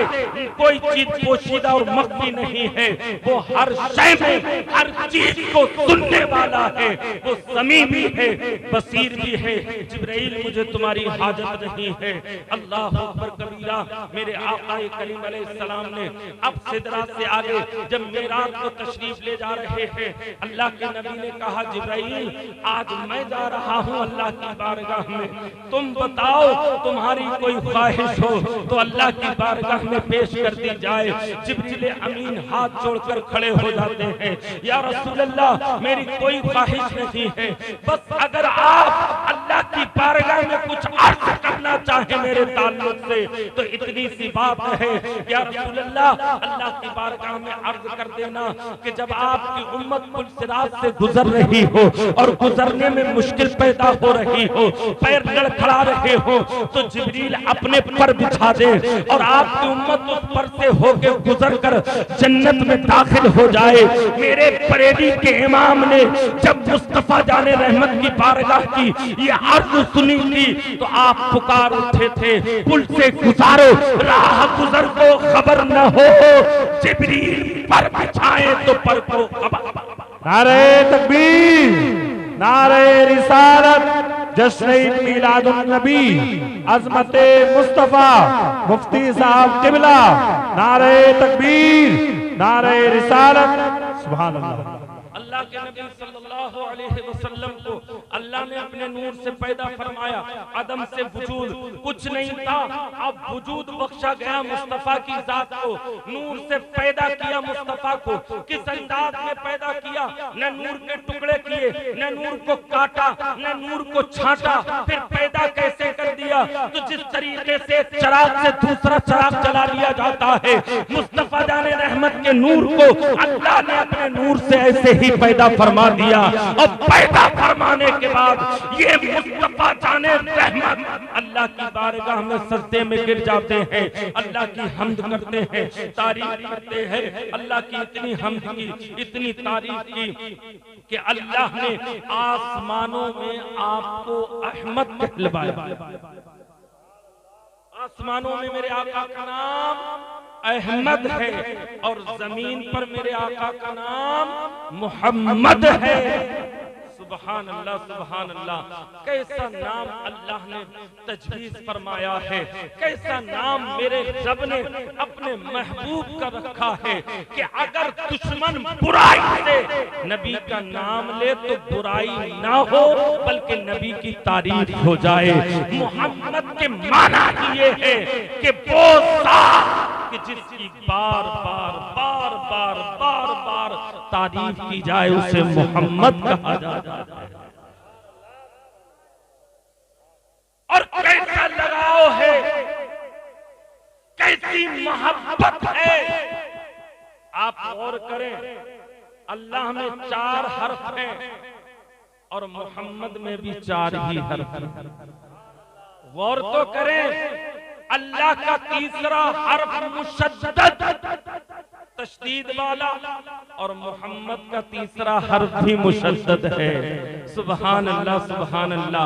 कोई चीज पोशीदा और मख्फी नहीं है, वो हर शय में हर चीज को सुनने वाला है, वो समी भी है, बसीर भी है। जिब्राइल मुझे तुम्हारी हाजत नहीं है। अल्लाह अकबर कबीरा। मेरे आका करीम अलैहिस्सलाम ने अब सिदरा से आगे जब मेराज को तशरीफ ले जा रहे हैं, अल्लाह के नबी ने कहा, जिब्राइल आज मैं जा रहा हूँ अल्लाह की बारगाह में, तुम बताओ तुम्हारी कोई ख्वाहिश हो तो अल्लाह की बारगाह में पेश कर दी जाए। जिब्रील अमीन हाथ जोड़कर खड़े हो जाते हैं, या रसूल अल्लाह मेरी कोई ख्वाहिश नहीं है, बस अगर आप अल्लाह की बारगाह में कुछ अर्ज करना चाहे मेरे ताल्लुक से तो इतनी सी बात है, या रसूल अल्लाह अल्लाह की बारगाह में अर्ज कर देना कि जब आपकी उम्मत पुलसिरात से गुजर रही हो और गुजरने में मुश्किल पैदा हो रही हो, पैर लड़खड़ा रहे हो, तो जिब्रील अपने पर बिछा दे और आपकी उम्मत उस पर से होकर गुजर कर जन्नत में दाखिल हो जाए। मेरे परेडी के इमाम ने जब मुस्तफा जाने रहमत की बारगाह की ये अर्ज सुनी थी तो आप पुकार उठे थे, पुल से गुजारो राह गुजर को खबर न हो, जिब्रील पर बिछाए तो पर को खबर। नारे तकबीर, नारे रिसालत, जश्न मीलादुन नबी, अज़मते मुस्तफा मुफ्ती साहब किबला, नारे तकबीर, नारे रिसालत, सुभान अल्लाह। अल्लाह के नबी सल्लल्लाहु अलैहि वसल्लम को अल्लाह ने अपने नूर से पैदा फरमाया, अदम से वजूद कुछ नहीं था, अब वजूद बख्शा गया मुस्तफा की जात को, नूर से पैदा किया मुस्तफा को। किस अंदाज में पैदा किया, न नूर के टुकड़े किए, न नूर को काटा, न नूर को छांटा, फिर पैदा कैसे कर दिया। तो जिस तरीके से चिराग से दूसरा चिराग जला लिया जाता है, मुस्तफा जाने रहमत के नूर को अल्लाह ने अपने नूर से ऐसे ही पैदा फरमा दिया। और पैदा फरमाने के बाद ये मुस्तफा जाने रहमत अल्लाह की बारगाह में सजदे में गिर जाते हैं, अल्लाह की हम्द करते हैं, तारीफ करते हैं। अल्लाह की इतनी हम्द की, इतनी तारीफ की कि अल्लाह ने आसमानों में आपको अहमद कहलवाया। आसमानों में मेरे आका का नाम अहमद है और जमीन पर मेरे आका का नाम मोहम्मद है। सुभान अल्लाह, सुभान अल्लाह। कैसा नाम अल्लाह ने तजवीज फरमाया है, कैसा नाम मेरे रब ने अपने महबूब का रखा है कि अगर दुश्मन बुराई से नबी का नाम ले तो बुराई ना हो बल्कि नबी की तारीफ हो जाए। मोहम्मद के माना ये है कि वो कि जिसकी बार बार बार बार बार बार तारीफ की जाए उसे मोहम्मद कहा जाता है। और कैसा लगाव है, कैसी मोहब्बत है। आप गौर करें, अल्लाह में 4 हर्फ हैं और मोहम्मद में भी 4 ही हर्फ हैं। गौर तो करें, अल्लाह का तीसरा हर्फ मुशद्दद तशदीद वाला और मोहम्मद का तीसरा हर्फ भी मुशद्दद है। सुभान अल्लाह, सुभान अल्लाह।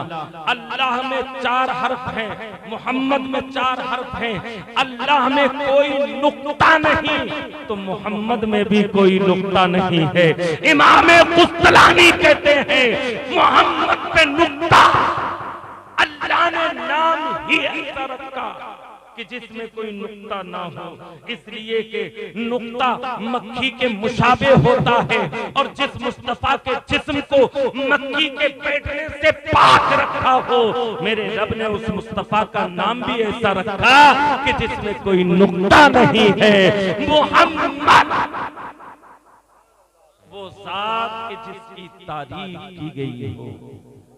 अल्लाह में 4 हर्फ हैं, मोहम्मद में 4 हर्फ हैं। अल्लाह में कोई नुक्ता नहीं तो मोहम्मद में भी कोई नुक्ता नहीं है। इमाम कुस्तलानी कहते हैं मोहम्मद पे नुक्ता अल्लाह ने नाम ही ऐसा रखा कि कि जिसमें कोई नुक्ता ना हो, इसलिए कि नुक्ता मक्खी के मुशाबे होता है और जिस मुस्तफा के जिस्म को मक्खी के बैठने से पाक रखा हो, मेरे रब ने उस मुस्तफा का नाम भी ऐसा रखा कि जिसमें कोई नुक्ता नहीं है। मोहम्मद वो जात के जिसकी तारीफ की गई हो,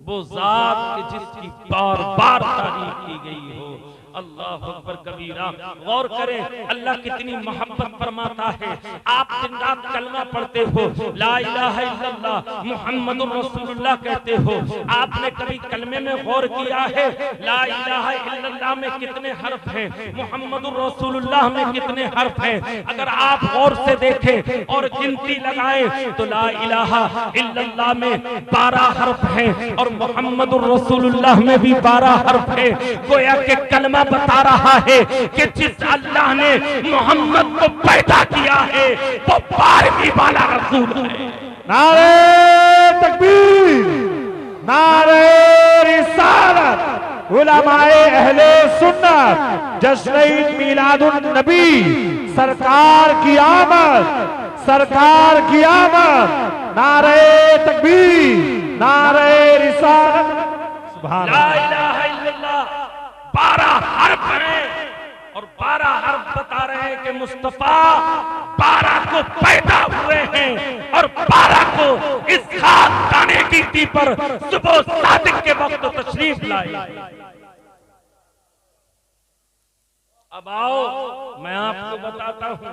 वो जात के जिसकी बार बार तारीफ की गई हो। अल्लाह अकबर कबीरा। गौर करें अल्लाह कितनी मोहब्बत फरमाता है। आप दिन रात कलमा पढ़ते हो, ला इलाहा इल्लल्लाह मुहम्मदुर रसूलुल्लाह कहते हो। आपने कभी कलमे में गौर किया है ला इलाहा इल्लल्लाह में कितने हर्फ हैं, मुहम्मदुर रसूलुल्लाह में कितने हर्फ हैं? अगर आप गौर से देखें और गिनती लगाएं तो ला इलाहा इल्लल्लाह में 12 हर्फ हैं और मुहम्मदुर रसूलुल्लाह में भी 12 हर्फ हैं। गोया के कलमा बता रहा है कि जिस अल्लाह ने मोहम्मद को पैदा किया है वो 12वीं वाला रसूल है। नारे तकबीर, नारे रिसालत, उलमाए अहले सुन्नत, जश्न मीलादुन नबी, सरकार की आमद, सरकार की आमद, नारे तकबीर, नारे रिसालत। सुभान ला इलाहा इल्लल्लाह 12 हर्फ हैं और 12 हर्फ बता रहे हैं कि मुस्तफा 12 को पैदा हुए हैं और 12 को इस खास खाने की टी पर सुबह सादिक के वक्त तशरीफ लाए। अब आओ मैं आपको बताता हूँ।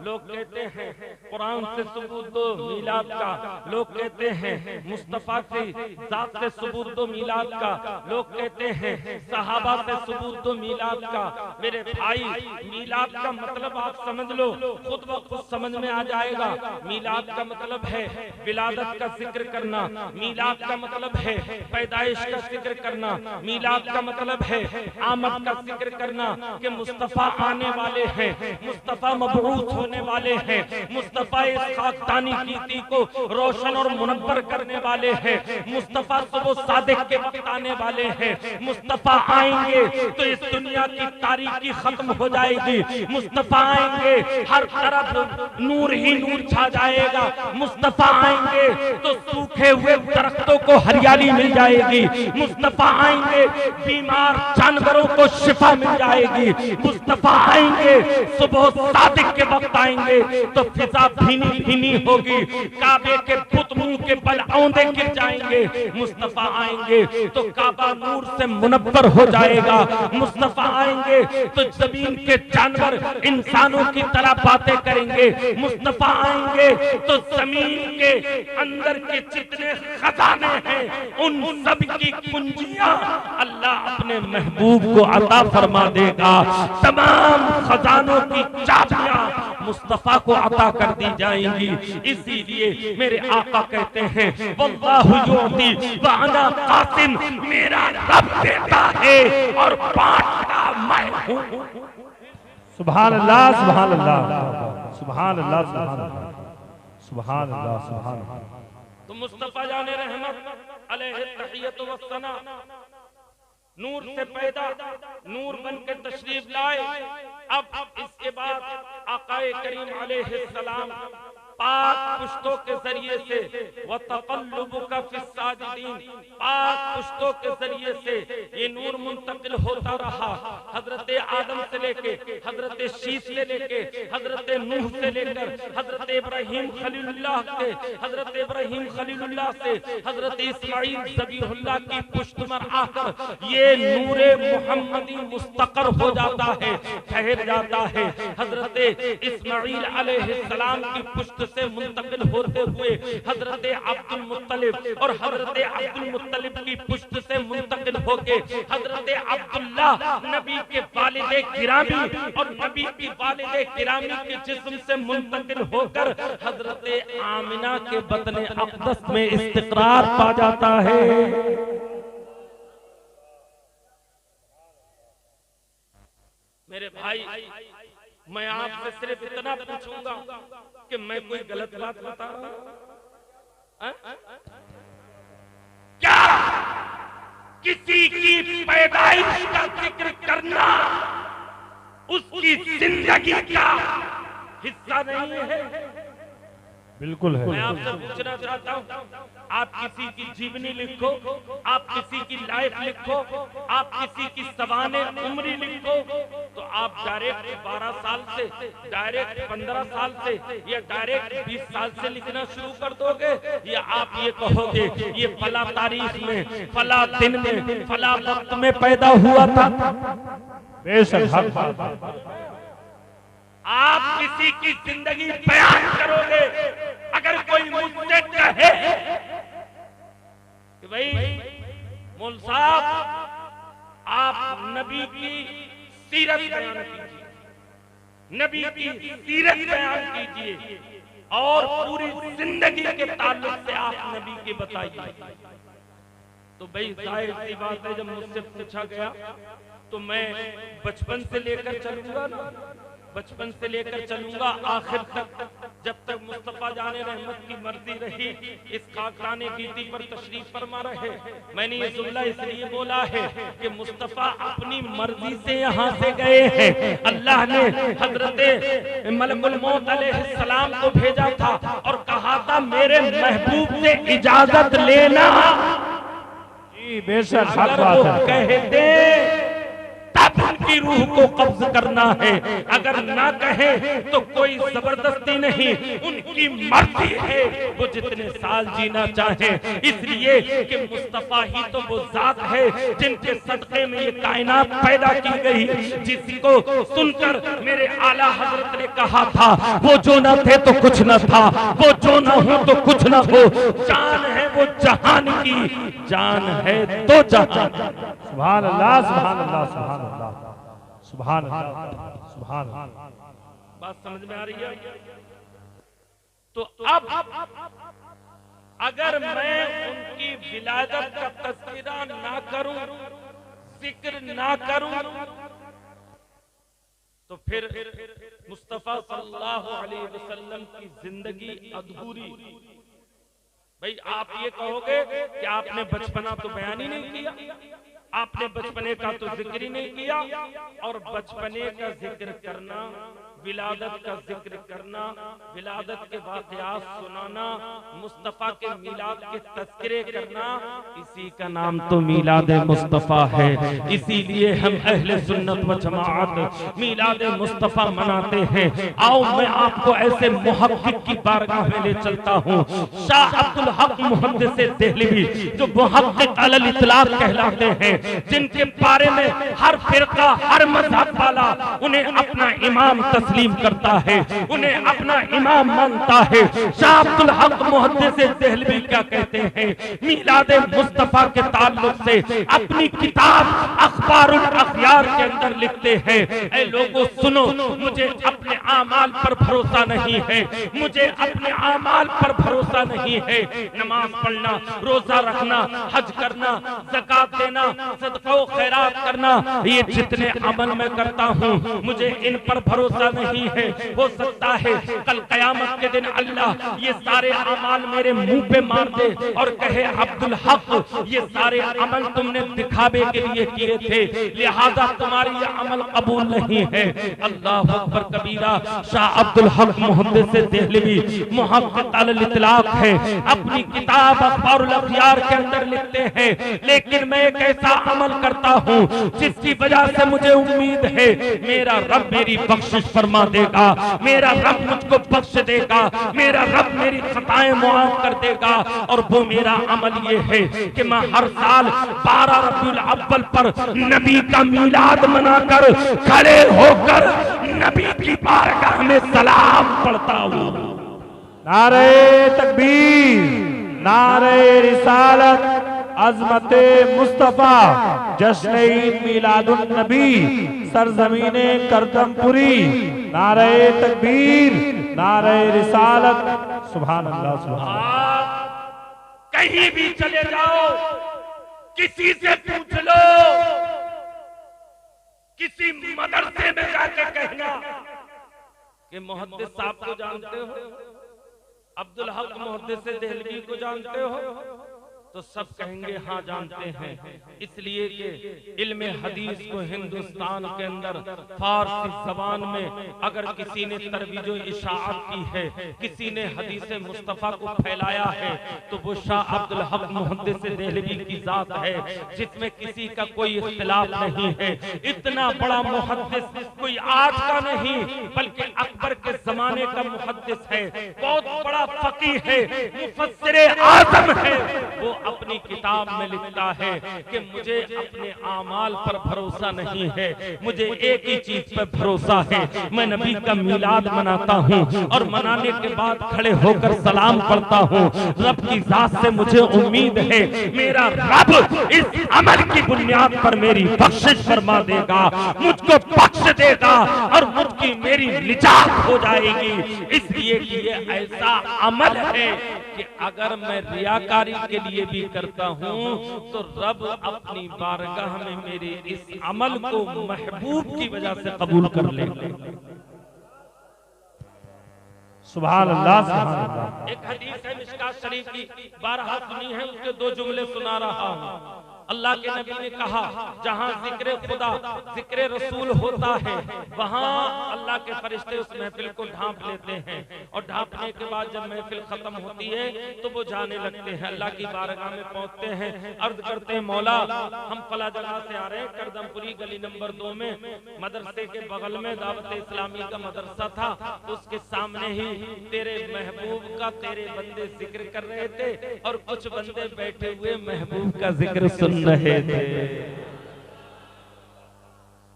लोग कहते हैं कुरान से सबूत दो मीलाद का, लोग कहते हैं मुस्तफा की जात से सबूत दो मीलाद का, लोग कहते हैं सहाबा से सबूत दो मीलाद का। मेरे भाई मीलाद का मतलब आप समझ लो, खुद ब खुद समझ में आ जाएगा। मीलाद का मतलब है विलादत का जिक्र करना, मीलाद का मतलब है पैदाइश का जिक्र करना, मीलाद का मतलब है आमद का जिक्र करना कि मुस्तफा आने वाले हैं, मुस्तफा मबरूस होने वाले हैं, मुस्तफा इस खाकदानी कीर्ति को रोशन और मुनव्वर करने वाले हैं, मुस्तफा सुबह सादिक के वक्त आने वाले हैं। मुस्तफा आएंगे तो इस दुनिया की तारीकी खत्म हो जाएगी, मुस्तफा आएंगे हर तरफ नूर ही नूर छा जाएगा, मुस्तफा आएंगे तो सूखे हुए दरख्तों को हरियाली मिल जाएगी, मुस्तफा आएंगे बीमार जानवरों को शिफा मिल जाएगी, मुस्तफा आएंगे सुबह सादिक के वक्त आएंगे तो फिजा भीनी भीनी होगी, काबे के बुत मुंह के बल औंधे गिर जाएंगे, मुस्तफा आएंगे तो काबा नूर से मुनव्वर हो जाएगा, मुस्तफा आएंगे तो जमीन के जानवर इंसानों की तरह बातें करेंगे, मुस्तफा आएंगे तो जमीन के अंदर के जितने खजाने हैं उन सब की कुंजियां अल्लाह अपने महबूब को अता फरमा देगा। तमाम खजानों की चाबियां मुस्तफा को अता कर दी जाएंगी। इसीलिए मेरे आका कहते हैं वल्लाहु युअती व अना कासिम, मेरा रब देता है और बांटता मैं हूं। सुभान अल्लाह, सुभान अल्लाह, सुभान अल्लाह, सुभान अल्लाह, सुभान अल्लाह, सुभान अल्लाह। तो मुस्तफा जाने रहमत अलैहि तहियतु व सना नूर से पैदा नूर बन के तशरीफ लाए। अब इसके बाद आकाए करीम अलैहिस्सलाम पाक पुश्तों के जरिए से व तक़ल्लुबुका फिस्साजिदीन, पाक पुश्तों के जरिए से ये नूर मुंतकिल होता रहा। हजरत आदम से लेके हजरत शीश से लेके हजरत नूह से लेकर हजरत इब्राहिम खलीलुल्लाह के हजरत इब्राहिम खलीलुल्लाह से हजरत इस्माइल ज़बीहुल्लाह की पुश्त पर आकर ये नूरे मुहम्मदी मुस्तकर हो जाता है, ठहर जाता है। हजरत इस्माइल अलैहिस्सलाम की पुश्त से मुंतकिल होते हुए हजरत अब्दुल मुत्तलिब और हजरत अब्दुल मुत्तलिब की पुश्त से मुंतकिल होके हजरत अब्दुल्ला नबी के वालिदे गिरामी और नबी की वालिदे गिरामी के जिस्म से मुंतकिल होकर हजरत आमिना के बतन अक़दस में इस्तिक़रार पा जाता है। मेरे भाई मैं आपसे सिर्फ इतना पूछूंगा कि मैं कोई गलत बात बता रहा हूं? क्या किसी की पैदाइश का जिक्र करना उसकी जिंदगी का हिस्सा नहीं है। बिल्कुल है। मैं आपसे पूछना चाहता हूँ, आप किसी की जीवनी लिखो, आप किसी की लाइफ लिखो, आप किसी की सवाने उम्री लिखो, तो आप डायरेक्ट 12 साल से, डायरेक्ट 15 साल से, या डायरेक्ट 20 साल से लिखना शुरू कर दोगे, या आप ये कहोगे ये फला तारीख में, फला दिन में, फला वक्त में पैदा हुआ था। बेशक हक बात। आप किसी की जिंदगी बयान करोगे। अगर कोई मुझसे कहे कि भाई मौल साहब आप नबी की सीरत बयान कीजिए, नबी की सीरत बयान कीजिए और पूरी जिंदगी के ताल्लुक से आप नबी के बताइए, तो भाई जाहिर सी बात है, जब मुझसे पूछा गया तो मैं बचपन से लेकर चलूंगा ना, बचपन से लेकर चलूंगा आखिर तक, जब तक मुस्तफा जाने रहमत की मर्जी रही इस खाकराने कीर्ति पर तशरीफ फरमा रहे। मैंने ये जुमला इसलिए बोला है कि मुस्तफा अपनी मर्जी से यहाँ से गए हैं। अल्लाह ने हजरत मलकुल मौत अलैहिस्सलाम को भेजा था और कहा था मेरे महबूब से इजाजत लेना। जी बेशक हक अगर बात वो है। कहते तब उनकी रूह को कब्ज करना है, अगर ना कहे तो कोई जबरदस्ती नहीं, उनकी मर्जी है वो जितने साल जीना चाहे। इसलिए कि मुस्तफा ही तो वो जात है जिनके सदक़े में ये कायनात पैदा की गई, जिसको सुनकर मेरे आला हजरत ने कहा था वो जो न थे तो कुछ न था, वो जो न हो तो कुछ न हो, जान है वो जहान की, जान है तो जहान। सुभान अल्लाह, सुभान अल्लाह, सुभान अल्लाह, सुभान अल्लाह, सुभान अल्लाह। बात समझ में आ रही है? तो अब अगर मैं उनकी विलादत का तज़किरा ना करूं, जिक्र ना करूं, तो फिर मुस्तफा सल्लल्लाहु अलैहि वसल्लम की जिंदगी अधूरी। भाई आप ये कहोगे कि आपने बचपना तो बयान ही नहीं किया, आपने बचपने का तो जिक्र ही नहीं किया, और बचपने का जिक्र करना, विलादत का जिक्र करना, विलादत के वाक़यात सुनाना, मुस्तफ़ा के मिलाद के तज़किरे करना, इसी का नाम तो मिलाद मुस्तफ़ा है। इसीलिए हम अहले सुन्नत व जमाअत मिलाद मुस्तफ़ा मनाते हैं। आओ मैं आपको ऐसे मुहक्किक की बारगाह में ले चलता हूँ। शाह अब्दुल हक मुहद्दिस देहलवी जो मुहक्किक अलल इतलाक कहलाते हैं, जिनके बारे में हर फिरका, हर मजहब वाला उन्हें अपना इमाम तस्लीम करता है, उन्हें अपना इमाम मानता है। शाह अब्दुल हक मुहद्दिस देहलवी क्या कहते हैं मिलाद मुस्तफा के ताल्लुक से? अपनी किताब अखबारुल अखयार के अंदर लिखते हैं, ऐ लोगों सुनो, मुझे अपने आमाल पर भरोसा नहीं है, मुझे अपने आमाल पर भरोसा नहीं है। नमाज पढ़ना, रोजा रखना, हज करना, ज़कात देना, सदका खैरात करना, ये जितने अमल मैं करता हूँ मुझे इन पर भरोसा नहीं है। हो सकता है कल कयामत के दिन अल्लाह ये सारे अमाल मेरे मुंह पे मार दे और कहे अब्दुल हक ये सारे अमल तुमने दिखावे के लिए किए थे, लिहाजा तुम्हारी ये अमल कबूल नहीं है। अल्लाह अकबर कबीरा। शाह अब्दुल हक मुहद्दिस देहलवी मुहक्किक अलल इतलाक है, अपनी किताब अखबारुल अखयार के अंदर लिखते हैं, लेकिन मैं एक ऐसा अमल करता हूँ जिसकी वजह से मुझे उम्मीद है मेरा रब मेरी बख्शिश फरमा देगा, मेरा रब मुझको बख्श देगा, मेरा रब मेरी खताएं मुआफ कर देगा। और वो मेरा अमल ये है कि मैं हर साल 12 रबीउल अव्वल पर नबी का मिलाद मनाकर खड़े होकर नबी की बारगाह में सलाम पढ़ता हूँ। नारे तकबीर, नारे रिसालत, अज़मते मुस्तफ़ा, जश्न ईद मिलादुन नबी, सरज़मीने करदमपुरी। नारे तकबीर, नारे रिसालत, सुभान अल्लाह, सुभान अल्लाह। आप कहीं भी चले जाओ, किसी से पूछ लो, किसी मदरसे में जाकर कहना कि मुहद्दिस साहब को जानते हो, अब्दुल हक मुहद्दिस देहलवी को जानते हो, तो सब कहेंगे हाँ जानते हैं। इसलिए कि इल्म हदीस को हिंदुस्तान के अंदर फारसी जबान में अगर किसी ने तरवीज इशाअत की है, किसी ने हदीस मुस्तफ़ा को फैलाया है, तो वो शाह अब्दुल हक मुहद्दिस देहलवी की जात है, जिसमें किसी का कोई इख्तिलाफ नहीं है। इतना बड़ा मुहद्दिस कोई आज का नहीं बल्कि अकबर के जमाने का मुहद्दिस है, बहुत बड़ा फकीह है, मुफस्सिर आज़म है। वो अपनी किताब में लिखता है कि मुझे अपने आमाल पर भरोसा नहीं है, मुझे एक ही चीज पर भरोसा है, मैं नबी का मिलाद मनाता हूँ और मनाने के बाद खड़े होकर सलाम पढ़ता हूँ। रब की जात से मुझे उम्मीद है मेरा रब इस अमल की बुनियाद पर मेरी बख्शिश फरमा देगा, मुझको बख्श देगा और मुझकी मेरी निजात हो जाएगी। इसलिए कि ये ऐसा अमल है कि अगर मैं रियाकारी के लिए भी करता हूँ तो रब अपनी बारगाह में मेरे इस अमल को महबूब की वजह से कबूल कर लेगा। सुभान अल्लाह, सुभान अल्लाह। एक हदीस है मिशकात शरीफ की, 12 सुनी है, उसके 2 जुमले सुना रहा हूँ। अल्लाह के नबी ने कहा जहां जिक्र खुदा जिक्र रसूल होता है वहां अल्लाह के फरिश्ते उस महफिल को ढांप लेते हैं और ढांपने के बाद जब महफिल खत्म होती है तो वो जाने लगते हैं, अल्लाह की बारगाह में पहुंचते हैं, अर्ज करते हैं मौला हम फला जगह से आ रहे हैं, करदमपुरी गली नंबर 2 में मदरसे के बगल में दावत इस्लामी का मदरसा था, उसके सामने ही तेरे महबूब का तेरे बंदे जिक्र कर रहे थे और कुछ बंदे बैठे हुए महबूब का जिक्र सुन रहे थे।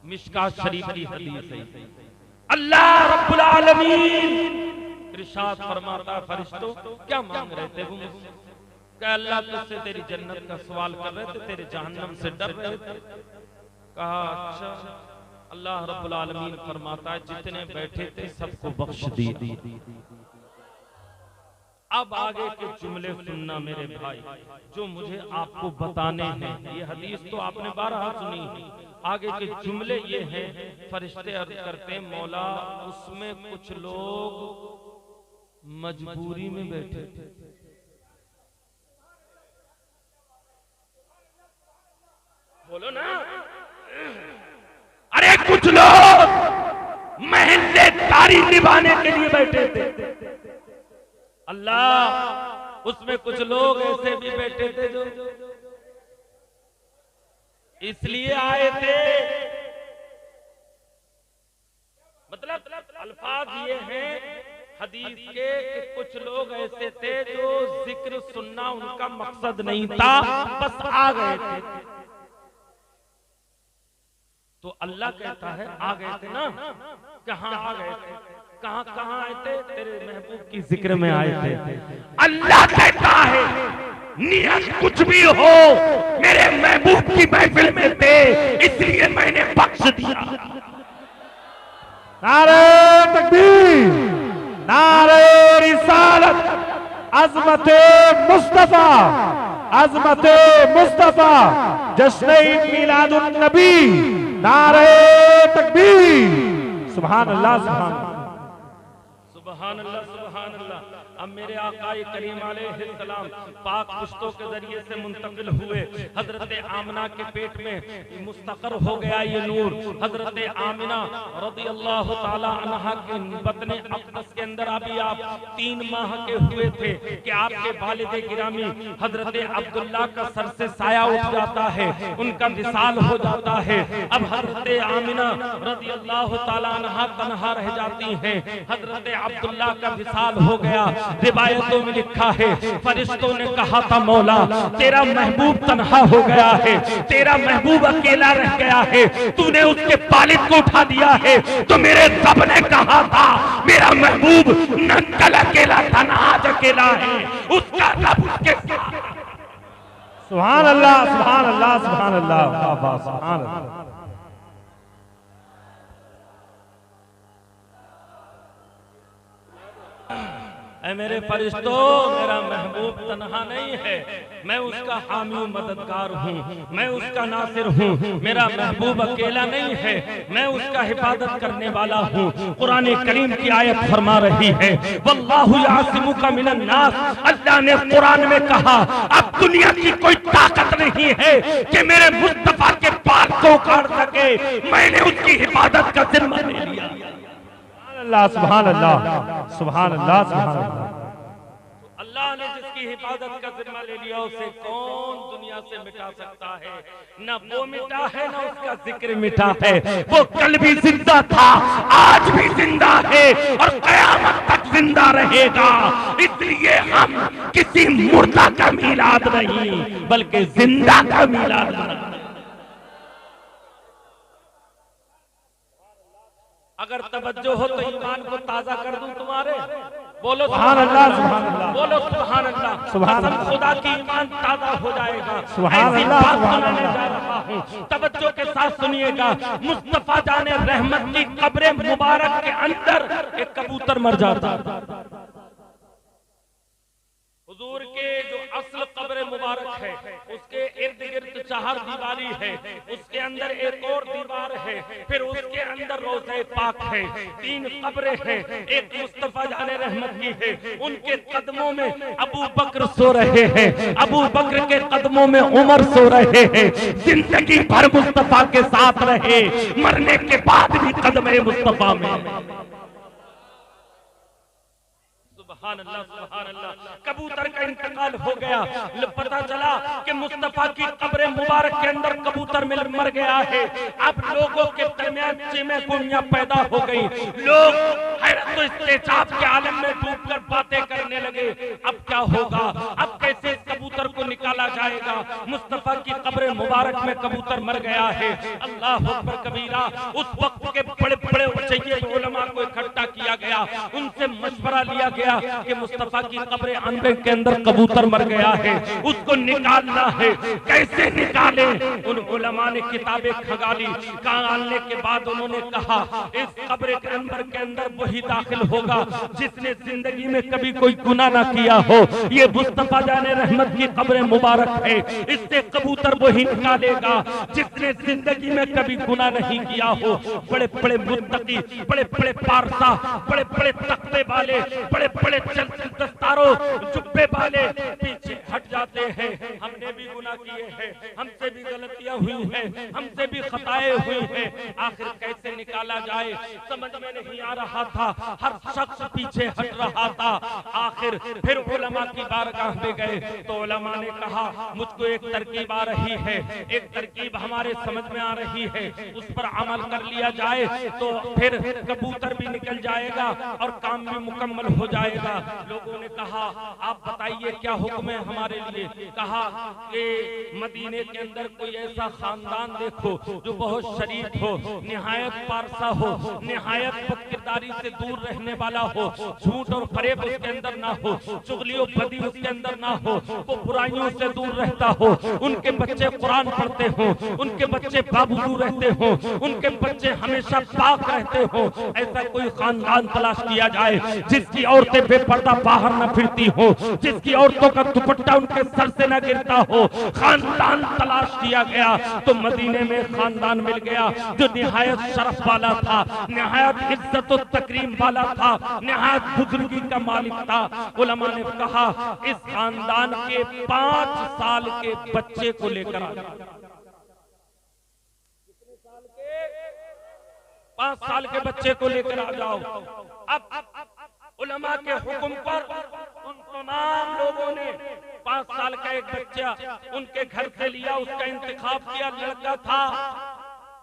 मिशकात शरीफ की हदीस है। अल्लाह रब्बुल आलमीन इरशाद फरमाता, फरिश्तों क्या मांग रहे थे? वो क्या अल्लाह तुझसे तेरी जन्नत का सवाल कर रहे थे, तेरे जहन्नम से डर रहे थे? कहा अच्छा। अल्लाह रब्बुल आलमीन फरमाता है जितने बैठे थे सबको बख्श दी। अब आगे के जुमले सुनना मेरे भाई जो मुझे आपको बताने हैं। ये हदीस तो आपने 12 सुनी है, आगे के जुमले ये हैं। फरिश्ते अर्ज करते हैं मौला उसमें कुछ लोग मजबूरी में बैठे थे। बोलो ना। अरे कुछ लोग महल्लेदारी निभाने के लिए बैठे थे। अल्लाह उसमें कुछ लोग ऐसे भी बैठे थे जो इसलिए आए थे, मतलब अल्फाज ये हैं हदीस के कि कुछ लोग ऐसे थे जो जिक्र सुनना उनका मकसद नहीं था, बस आ गए थे। तो अल्लाह कहता है आ गए थे ना, कहाँ आ गए थे? कहाँ कहाँ आए थे? तेरे महबूब की जिक्र में आए थे। अल्लाह कहता है नियत कुछ भी हो मेरे महबूब की महफिल में थे, इसलिए मैंने बख्श दिया। नारे तकबीर, नारे रिसालत, अज़मते मुस्तफा, अज़मते मुस्तफा, जश्न मिलादुन नबी, नारे तकबीर। सुभान अल्लाह, सुभान अल्लाह, सुभान अल्लाह, सुभान अल्लाह। अब मेरे आकाए करीम अलैहिस्सलाम पाक पुश्तों के जरिए से मुंतकिल हुए, हजरत आमिना के पेट में मुस्तकर हो गया ये नूर। हजरत आमिना रज़ियल्लाहु ताला अन्हा के बतन अक़दस के अंदर अभी आप 3 माह के हुए थे कि आपके वालिद गिरामी हजरत अब्दुल्ला का सर से साया उठ जाता है, उनका विसाल हो जाता है। अब हजरत आमिना रज़ियल्लाहु ताला अन्हा तन्हा रह जाती हैं, हजरत अब्दुल्ला का विसाल हो गया। रिवायतों में लिखा है फरिश्तों ने कहा था मौला तेरा महबूब तन्हा हो गया है, तेरा महबूब अकेला रह गया है, तूने उसके वालिद को उठा दिया है। तो मेरे रब ने कहा था मेरा महबूब न कल अकेला था न आज अकेला है, उसका रब उसके साथ। सुभान अल्लाह, सुभान अल्लाह, सुभान अल्लाह, सुभान अल्लाह। ऐ मेरे फरिश्तों, मेरा महबूब तन्हा नहीं है, मैं उसका हामी मददगार हूँ, मैं उसका नासिर हूँ। मेरा महबूब अकेला नहीं है, मैं उसका हिफाजत करने वाला हूँ। कुरान करीम की आयत फरमा रही है, वल्लाहु यासिमुका मिनन नास। अल्लाह ने कुरान में कहा, अब दुनिया की कोई ताकत नहीं है कि मेरे मुस्तफा के पार को उखाड़ सके। मैंने उसकी हिफाजत का जिम्मा ले लिया। सुभान अल्लाह, सुभान अल्लाह, सुभान अल्लाह। अल्लाह ने जिसकी हिफाजत का जिम्मा ले लिया, उसे कौन दुनिया से मिटा सकता है? न वो मिटा है, न उसका जिक्र मिटा है। वो कल भी जिंदा था, आज भी जिंदा है और कयामत तक जिंदा रहेगा। इसलिए हम किसी मुर्दा का मिलाद नहीं, बल्कि जिंदा का मिलाद मनाते। अगर तवज्जो हो तो ईमान को ताजा कर दूं तुम्हारे। बोलो सुभान अल्लाह, सुभान अल्लाह, बोलो सुभान अल्लाह। सुभान कसम खुदा की ईमान ताजा हो जाएगा। सुभान ऐसी अल्लाह, बात सुभान सुनाने अल्लाह। जा रहा हूं, तवज्जो के साथ सुनिएगा। मुस्तफा जाने रहमत की कब्र मुबारक के अंदर एक कबूतर मर जाता। हुजूर के जो असल कब्र मुबारक है, उसके इर्द गिर्द 4 दीवारी है, उसके अंदर एक और दीवार है, फिर उसके अंदर रोज़े पाक है। 3 कब्रें हैं, एक मुस्तफा जाने रहमत की है। उनके कदमों में अबू बकर सो रहे हैं, अबू बकर के कदमों में उमर सो रहे हैं। जिंदगी भर मुस्तफा के साथ रहे, मरने के बाद भी कदमे मुस्तफा में। सुभान अल्लाह, सुभान अल्लाह। कबूतर का इंतकाल हो गया, पता चला कि मुस्तफा की कब्र मुबारक के अंदर कबूतर मर गया है। अब लोगों के दरमियान चीमें गुनियां पैदा हो गई। लोग हैरत इस्तेजाब के आलम में डूबकर बातें करने लगे। अब क्या होगा? अब कैसे इस कबूतर को निकाला जाएगा? मुस्तफा की कब्र मुबारक में कबूतर मर गया है। अल्लाह अकबर कबीरा। उस वक्त के बड़े बड़े सैयद उलमा को इकट्ठा किया गया, उनसे मशवरा लिया गया कि मुस्तफा की कब्र अनबे के अंदर कबूतर मर गया है, उसको निकालना है। कैसे निकाले? उन उलमा ने किताबें खंगाली। खंगालने के बाद उन्होंने कहा, इस कब्र के अंदर वही दाखिल होगा जिसने जिंदगी में कभी कोई गुनाह ना किया हो। ये मुस्तफा जाने रहमत की कब्र मुबारक है, इससे कबूतर वही निकालेगा जिसने जिंदगी में कभी गुनाह नहीं किया हो। बड़े बड़े मुत्तकी, बड़े बड़े पारसा, बड़े बड़े तख्ते वाले, बड़े बड़े दस्तारों जुब्बे वाले पीछे हट जाते हैं। हमने भी गुनाह किए हैं, हमसे भी गलतियां हुई हैं, हमसे भी खताएं हुई हैं। आखिर कैसे निकाला जाए समझ में नहीं आ रहा था। हर शख्स पीछे हट रहा था। आखिर फिर उलमा की बारगाह में गए तो उलमा ने कहा, मुझको एक तरकीब आ रही है, एक तरकीब हमारे समझ में आ रही है, उस पर अमल कर लिया जाए तो फिर कबूतर भी निकल जाएगा और काम भी मुकम्मल हो जाएगा। लोगों ने कहा, आप बताइए क्या हुक्म है हमारे लिए? कहा कि मदीने के अंदर कोई ऐसा खानदान देखो जो बहुत शरीफ हो, निहायत पारसा हो, निहायत बदकिरदारी से दूर रहने वाला हो, झूठ और फरेब उसके अंदर ना हो, चुगली और बदी उसके अंदर ना हो, वो बुराइयों से दूर रहता हो, उनके बच्चे कुरान पढ़ते हो, उनके बच्चे बाबूलू रहते हो, उनके बच्चे हमेशा पाक रहते हो। ऐसा कोई खानदान तलाश किया जाए जिसकी औरतें बेपर्दा बाहर न फिरती हो, जिसकी औरतों का दुपट्टा उनके सर से न गिरता हो। खानदान तलाश किया गया तो मदीने में खानदान मिल गया जो निहायत शरफ वाला था, निहायत इज्जत और तकरीम वाला था, निहायत बुजुर्गी का मालिक था। उलमा ने कहा, इस खानदान के 5 साल के बच्चे को लेकर आ जाओ। 5 साल के बच्चे को लेकर आ जाओ। अब उलमा के हुक्म पर उन तमाम लोगों ने 5 साल का एक बच्चा उनके घर से लिया, उसका इंतखाब किया, लड़का था।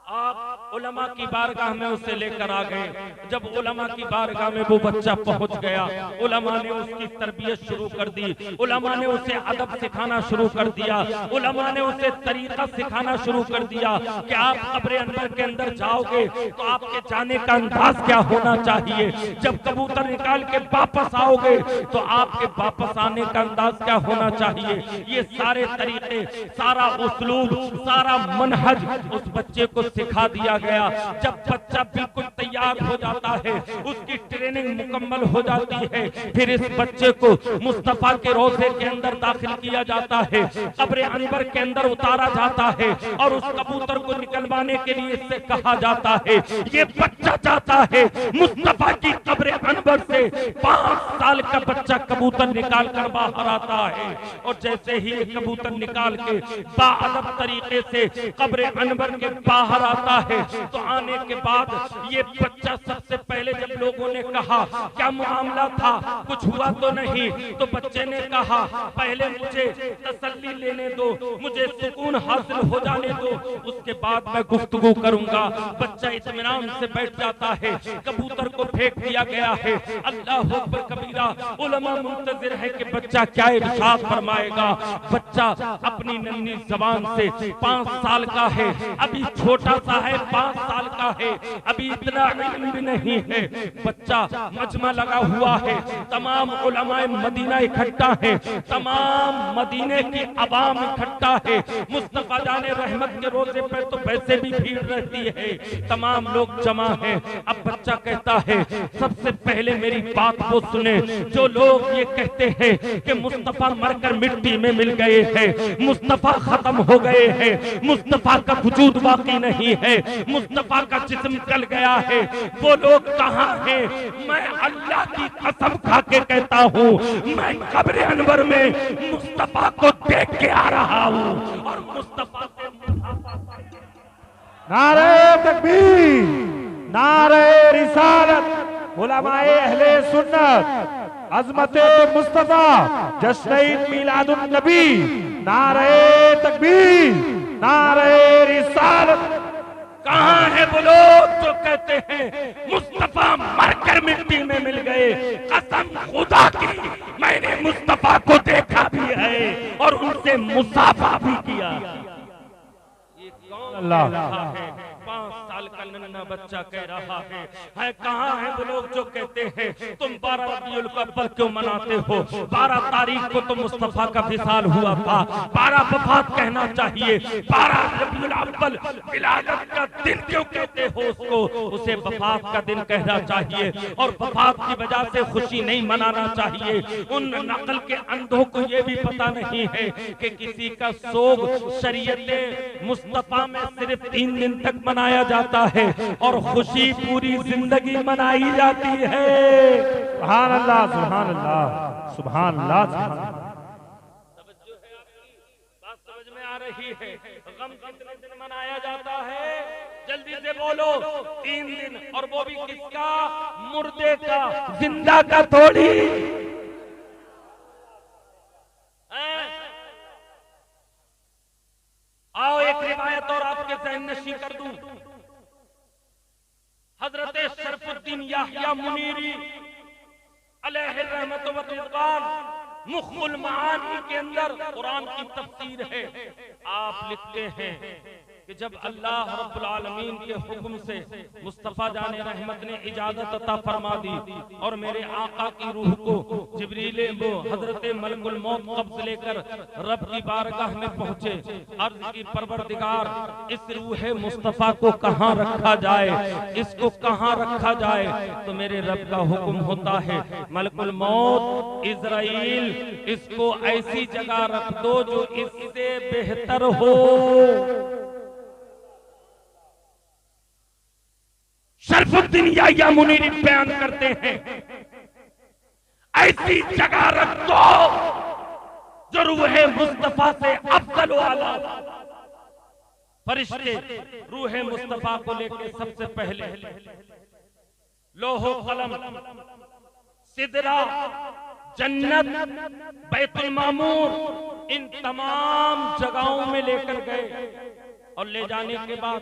आप उलमा की बारगाह में उसे लेकर आ गए। जब उलमा की बारगाह में वो बच्चा पहुंच गया, उलमा ने उसकी तरबियत शुरू कर दी, उलमा ने उसे अदब सिखाना शुरू कर दिया, उलमा ने उसे तरीका सिखाना शुरू कर दिया कि आप कब्र अनवर के अंदर जाओगे तो आपके जाने का अंदाज क्या होना चाहिए, जब कबूतर निकाल के वापस आओगे तो आपके वापस आने का अंदाज क्या होना चाहिए। ये सारे तरीके, सारा उस्लूब, सारा मनहज उस बच्चे को सिखा दिया गया। जब बच्चा बिल्कुल तैयार हो जाता है, उसकी ट्रेनिंग मुकम्मल हो जाती है, फिर इस बच्चे को मुस्तफा के रोजे के अंदर दाखिल किया जाता है, कब्र अनवर के अंदर उतारा जाता है और उस कबूतर को निकलवाने के लिए इससे कहा जाता है। ये बच्चा जाता है मुस्तफा की कब्र अनवर से 5 साल का बच्चा कबूतर निकाल कर बाहर आता है और जैसे ही ये कबूतर निकाल के बाअदब तरीके से कब्र अनवर के बाहर आता है, तो आने के बाद ये बच्चा सबसे पहले जब लोगों ने कहा क्या मामला था, कुछ हुआ तो नहीं, तो बच्चे ने कहा पहले मुझे तसल्ली लेने दो, मुझे सुकून हासिल हो जाने दो, उसके बाद मैं गुफ्तगू करूंगा। बच्चा इत्मीनान से बैठ जाता है, कबूतर को फेंक दिया गया है। अल्लाह अकबर कबीरा, उलमा मुंतजिर है कि बच्चा क्या इरशाद फरमाएगा। बच्चा अपनी नन्ही जबान से 5 साल का है, अभी छोटा सा है, 5 साल का है, अभी इतना इल्म भी नहीं है। बच्चा मजमा लगा हुआ है, तमाम उलमाए मदीना इकट्ठा है, तमाम मदीने की अवाम इकट्ठा है। मुस्तफा जाने रहमत के रोजे पर तो वैसे भी भीड़ रहती है, तमाम लोग जमा हैं। अब बच्चा कहता है सबसे पहले मेरी बात को सुने, जो लोग ये कहते हैं कि मुस्तफा मरकर मिट्टी में मिल गए हैं, मुस्तफा खत्म हो गए हैं, मुस्तफा का वजूद बाकी नहीं है, मुस्तफा का जिस्म गल गया है, वो लोग कहाँ हैं? मैं अल्लाह की कसम खा के कहता हूँ, मैं कब्र अनवर में मुस्तफा को देख के आ रहा हूँ और मुस्तफा से नारे तकबीर, नारे रिसालत, उलमाए अहले सुन्नत, अज़मते मुस्तफा, जश्न मिलादुन नबी, नारे तकबीर, नारे रिसालत। कहाँ है वो लोग जो कहते हैं मुस्तफा मरकर मिट्टी में मिल गए? कसम खुदा की, मैंने मुस्तफा को देखा भी है और उनसे मुसाफा भी किया। ये कौन अल्लाह। रहा है? 5 साल का नन्हा बच्चा कह रहा है कहाँ है वो लोग जो कहते हैं तुम 12 रबीउल अव्वल क्यों मनाते हो? 12 तारीख को तो मुस्तफा का विसाल हुआ था, 12 वफात कहना चाहिए, 12 रबीउल अव्वल विलादत का दिन क्यों कहते हो उसको? उसे वफात का दिन कहना चाहिए और वफात की वजह से खुशी नहीं मनाना चाहिए। उन नकल के अंधों को ये भी पता नहीं है कि किसी का सोग शरीयत मुस्तफा में सिर्फ 3 दिन तक मनाया जाता है और खुशी पूरी जिंदगी मनाई जाती है। सुभान अल्लाह, सुभान अल्लाह, सुभान अल्लाह, सुभान अल्लाह। तवज्जो है आपकी बात समझ में आ रही है? गम कितने दिन मनाया जाता है? जल्दी से बोलो। 3 दिन, और वो भी किसका? मुर्दे का, जिंदा का थोड़ी। आओ एक रिवायत और आपके ज़हन नशी कर दूं। हजरत शरफुद्दीन याहिया मुनीरी अलैहि रहमत व रिज़वान मुख्मुल मानी के अंदर कुरान की तफसीर है। आप लिखते हैं कि जब अल्लाह रब्बुल आलमीन के हुक्म से मुस्तफा जाने रहमत ने इजाजत अता फरमा दी और मेरे आका की रूह को जिब्रील वो हजरत मलकुल मौत कब्ज लेकर रब की बारगाह में पहुंचे, अर्ज की परवरदिगार इस रूह मुस्तफा को कहाँ रखा जाए, इसको कहाँ रखा जाए? तो मेरे रब का हुक्म होता है मलकुल मौत इज़राइल इसको ऐसी जगह रख दो जो इससे बेहतर हो। शरफुद्दीन याहिया मुनीरी बयान करते हैं ऐसी जगह रख दो जो रूह मुस्तफा से अफजल वाला। फरिश्ते रूह मुस्तफा को लेकर सबसे पहले लोहो कलम, सिदरा, जन्नत, बैतुल मामूर, इन तमाम जगहों में लेकर गए और ले जाने के बाद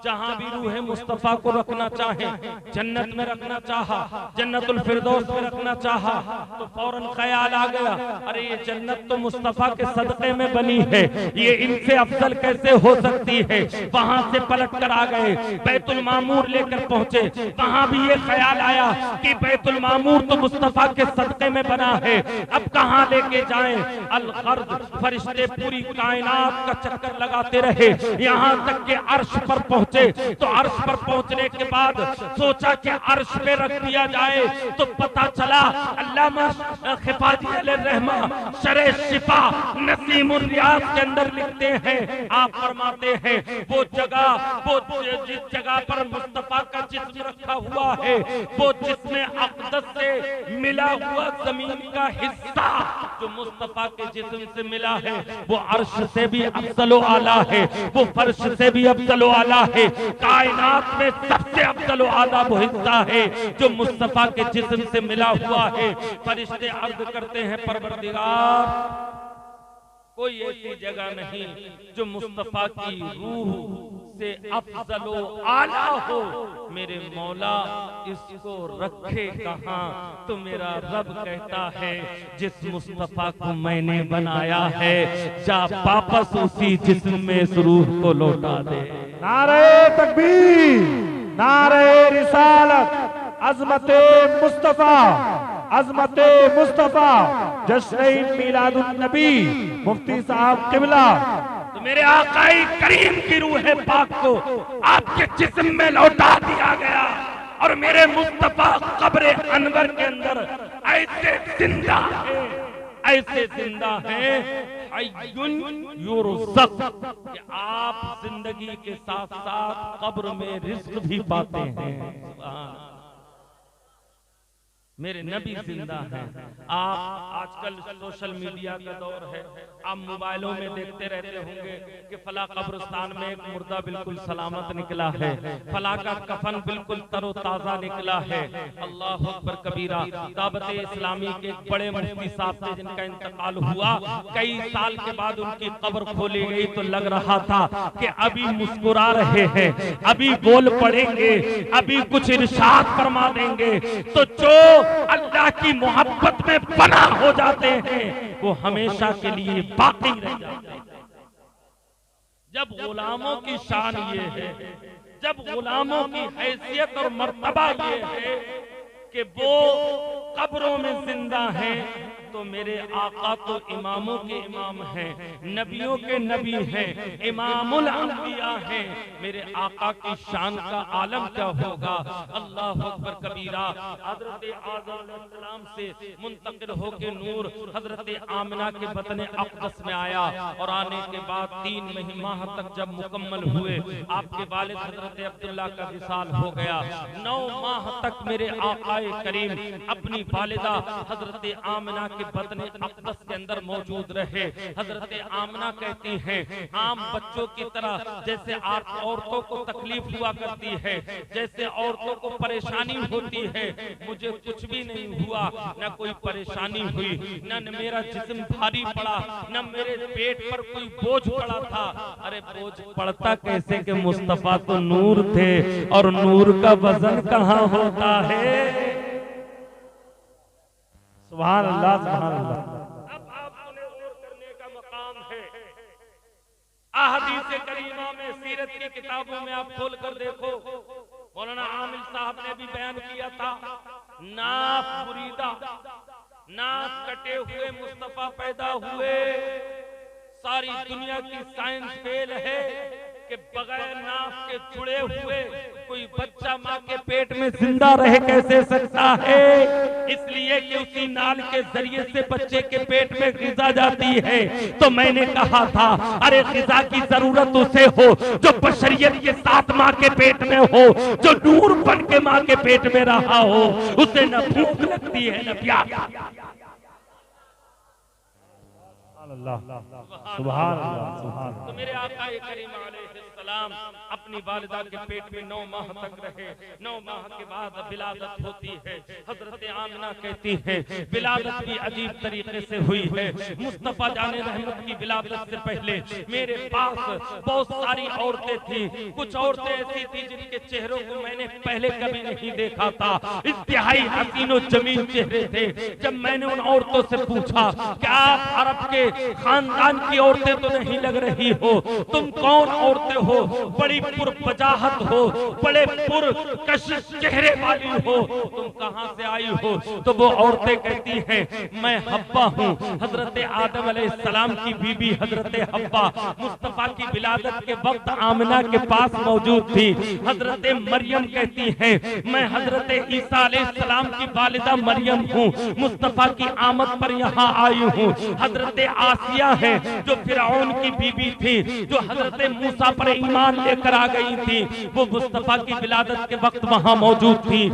जहां भी रूह मुस्तफा को रखना चाहे, जन्नत में रखना चाहा, जन्नतुल फिरदौस में रखना चाहा, तो फौरन ख्याल आ गया अरे ये जन्नत तो मुस्तफा के सदक़े में बनी है, ये इनसे अफजल कैसे हो सकती है? वहां से पलट कर आ गए, बैतुल मामूर लेकर पहुंचे, वहां भी ये ख्याल आया कि बैतुल मामूर तो मुस्तफा के सदक़े में बना है, अब कहां लेके जाएं? अल गर्द, फरिश्ते पूरी कायनात का चक्कर लगाते रहे, यहाँ तक के अर्श पर पहुंचे। तो अर्श पर पहुंचने के बाद सोचा कि अर्श पे रख दिया जाए, तो पता चला अल्लामा खिफाजी अलैहिर्रहमा शरह शिफा नसीमुर रियाज के अंदर लिखते हैं, आप फरमाते हैं वो जगह, वो जिस जगह पर मुस्तफा का जिस्म रखा हुआ है, वो जिसमें अक़दस से मिला हुआ जमीन का हिस्सा जो मुस्तफा के जिस्म से मिला है, वो अर्श से भी अफजल व आला है, वो फर्श से भी अफजल व आला है। कायनात में सबसे अफजल व आला वो हिस्सा है जो मुस्तफा के जिस्म से मिला हुआ है। फरिश्ते अर्ज करते हैं, परवरदिगार कोई ऐसी जगह नहीं जो मुस्तफा की रूह से अफजल व आला हो, मेरे मौला इसको रखे कहाँ? तो मेरा रब कहता है जिस मुस्तफा को मैंने बनाया है, जा वापस उसी जिस्म में इस रूह को लौटा दे। नारे तकबीर, नारे रिसालत, अज़मते मुस्तफा, अज़मते मुस्तफा, जश्न मीलादुन नबी, मुफ्ती साहब किबला। तो मेरे आकाई करीम की रूह पाक को आपके जिस्म में लौटा दिया गया और मेरे मुस्तफा कब्र अनवर के अंदर ऐसे जिंदा है, ऐसे जिंदा है कि आप जिंदगी के साथ साथ कब्र में रिज़्क़ भी पाते हैं। मेरे नबी जिंदा हैं। आप आजकल सोशल मीडिया का दौर है, आप मोबाइलों में देखते रहते होंगे कि फला कब्रिस्तान में एक मुर्दा बिल्कुल सलामत निकला है, फला का कफन बिल्कुल तरोताजा निकला है। अल्लाह अकबर कबीरा। दावत इस्लामी के एक बड़े मुफ्ती साहब थे जिनका इंतकाल हुआ, कई साल के बाद उनकी कब्र खोली गई तो लग रहा था कि अभी मुस्कुरा रहे हैं, अभी बोल पड़ेंगे, अभी कुछ इरशाद फरमा देंगे। तो जो अल्लाह की मोहब्बत में बना हो जाते हैं वो हमेशा के लिए बाकी रह जाते हैं। जब गुलामों की शान ये है, जब गुलामों की हैसियत और मर्तबा ये है कि वो कब्रों में जिंदा हैं, तो मेरे आका तो इमामों के इमाम हैं, नबियों के नबी हैं, इमामुल अंबिया हैं। मेरे आका की शान का आलम क्या होगा? अल्लाह अकबर कबीरा। हजरत आदम अलैहिस्सलाम से मुंतकिल होके नूर हजरत आमिना के बतने अक़दस में आया और आने के बाद 3 माह तक जब मुकम्मल हुए, आपके वालिद हजरत अब्दुल्ला का विसाल हो गया। 9 माह तक मेरे आकाए करीम अपनी वालिदा हजरत आमिना बतने अक़दस के अंदर मौजूद रहे। हजरत आमना कहती हैं, आम बच्चों की तरह जैसे औरतों को तकलीफ हुआ करती है, जैसे औरतों को परेशानी होती है, मुझे कुछ भी नहीं हुआ, न कोई परेशानी हुई, न मेरा जिस्म भारी पड़ा, न मेरे पेट पर कोई बोझ पड़ा था। अरे बोझ पड़ता कैसे कि मुस्तफा तो नूर थे और नूर का वजन कहाँ होता है। सुभान अल्लाह, सुभान अल्लाह। अब आपने गौर करने का मकाम है। अहदीस करीमा में, सीरत की किताबों में आप खोल कर देखो, मौलाना आमिर साहब ने भी बयान किया था, नाफ बुरीदा, नाक कटे हुए मुस्तफा पैदा हुए। सारी दुनिया की साइंस फेल है कि बगैर नाक के जुड़े हुए कोई बच्चा माँ के पेट में जिंदा रह कैसे सकता है। इसलिए कि उसी नाल के जरिए से बच्चे के पेट में ग़िज़ा जाती है। तो मैंने कहा था, अरे ग़िज़ा की जरूरत उसे हो जो बशरियत के साथ माँ के पेट में हो, जो नूर बन के माँ के पेट में रहा हो, उसे न भूख लगती है न प्यास। सुभान अल्लाह, सुभान। तो मेरे आका करीम अलैहिस्सलाम अपनी वालिदा के पेट में 9 माह तक रहे। 9 माह के बाद विलादत होती है। हजरत आमिना कहती है विलादत भी अजीब तरीके से हुई है। मुस्तफा जाने रहमत की विलादत से पहले मेरे पास बहुत सारी औरतें थी। कुछ औरतें ऐसी थी जिनके चेहरों को मैंने पहले कभी नहीं देखा था। इंतहाई हसीनो जमीन चेहरे थे। जब मैंने उन औरतों से पूछा कि आप अरब के खानदान की औरतें तो नहीं लग रही हो, तुम कौन औरतें हो, बड़ी पुरबजाहत हो, बड़े पुरकश चेहरे वाली हो, तुम कहां से आई हो? तो वो औरतें कहती हैं मैं हब्बा हूँ, हजरत आदम अलैहिस्सलाम की बीबी हजरत हब्बा मुस्तफा की विलादत के वक्त आमिना के पास मौजूद थी। हजरत मरियम कहती हैं मैं हजरत ईसा अलैहिस्सलाम की वालिदा मरियम हूँ, मुस्तफा की आमद पर यहाँ आई हूँ। हजरत आसिया है जो फिरौन की बीबी थी, जो हजरत मूसा पर ईमान लेकर आ गई थी, वो मुस्तफा की विलादत के वक्त वहाँ मौजूद थी।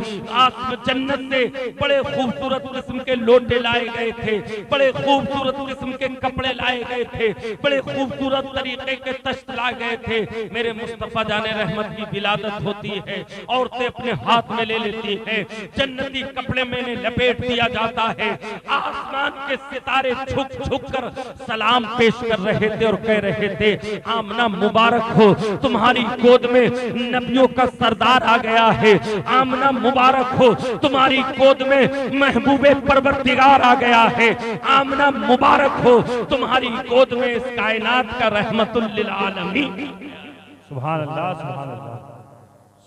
जन्नत से बड़े खूबसूरत किस्म के लोटे लाए गए थे, बड़े खूबसूरत किस्म के कपड़े लाए गए थे, बड़े खूबसूरत तरीके के तश्त लाए गए थे। मेरे मुस्तफा जाने रहमत की विलादत होती है, औरतें अपने हाथ में ले लेती हैं, जन्नती कपड़े में लपेट दिया जाता है। आसमान के सितारे झुक झुक कर सलाम पेश कर रहे थे और कह रहे थे आमना मुबारक हो, तुम्हारी गोद में नबियों का सरदार आ गया है। आमना मुबारक हो, तुम्हारी गोद में महबूबे परवरदिगार आ गया है। आमना मुबारक हो, तुम्हारी गोद में इस कायनात का रहमतुल लिल आलमीन। सुभान अल्लाह, सुभान अल्लाह,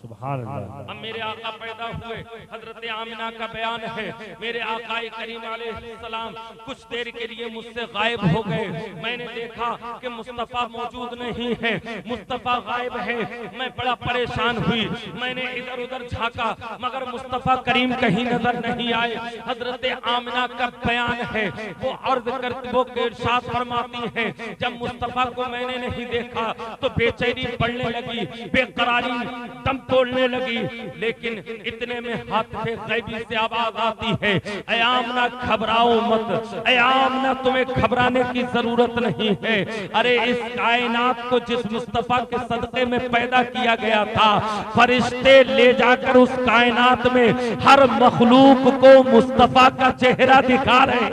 सुभान अल्लाह। अब मेरे आका पैदा हुए, हजरत आमिना का बयान है, मेरे आका करीम अलैहिस्सलाम कुछ देर के लिए मुझसे गायब हो गए। मैंने देखा कि मुस्तफा मौजूद नहीं है, मुस्तफा गायब है। मैं बड़ा परेशान हुई, मैंने इधर उधर झांका मगर मुस्तफा करीम कहीं नजर नहीं आए। हजरत आमिना का बयान है, वो अर्ज करती, वो इरशाद फरमाती है जब मुस्तफा को मैंने नहीं देखा तो बेचैनी बढ़ने लगी, बेकरारी दम तोड़ने लगी। लेकिन इतने में हाथ पे गैबी से आवाज आती है ऐ आमना घबराओ मत, ऐ आमना तुम्हें घबराने की जरूरत नहीं है। अरे इस कायनात को जिस मुस्तफा के सदके में पैदा किया गया था, फरिश्ते ले जाकर उस कायनात में हर मखलूक को मुस्तफा का चेहरा दिखा रहे।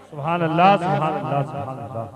सुभान अल्लाह, सुभान अल्लाह, सुभान अल्लाह,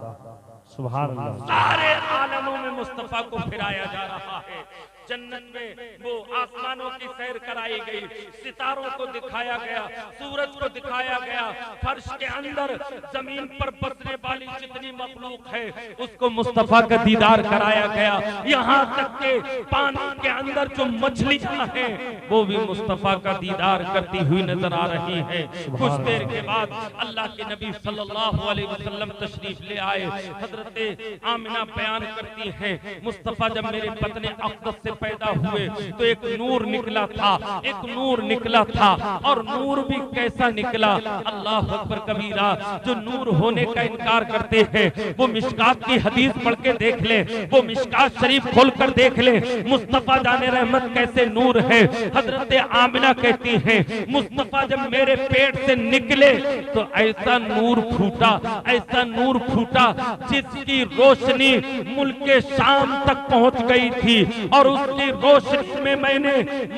सुभान अल्लाह। सारे आलमों में मुस्तफा को फिराया जा रहा है। जन्नत में वो आसमानों की सैर कराई गई, सितारों को दिखाया गया, सूरज को दिखाया गया, फर्श के अंदर जमीन पर बसने वाली जितनी मखलूक है उसको मुस्तफा का दीदार कराया गया। यहाँ तक के पानी के अंदर जो मछलियां हैं वो भी मुस्तफा का दीदार करती हुई नजर आ रही है। कुछ देर के बाद अल्लाह के नबी सल्लल्लाहु अलैहि वसल्लम तशरीफ ले आए। हजरत आमिना बयान करती हैं मुस्तफा जब मेरे पतने अक़दस से पैदा हुए तो एक नूर निकला था, एक नूर निकला था, और नूर भी कैसा निकला, अल्लाह अकबर कबीरा। जो नूर होने का इनकार करते हैं वो मिशकात की हदीस पढ़ के देख ले, वो मिशकात शरीफ खोल कर देख ले, मुस्तफा जाने रहमत कैसे नूर है। हजरत आमिना कहती हैं मुस्तफा जब मेरे पेट से निकले तो ऐसा नूर फूटा, ऐसा नूर फूटा जिसकी रोशनी मुल्क शाम तक पहुंच गई थी, और उसकी रोशनी में मैंने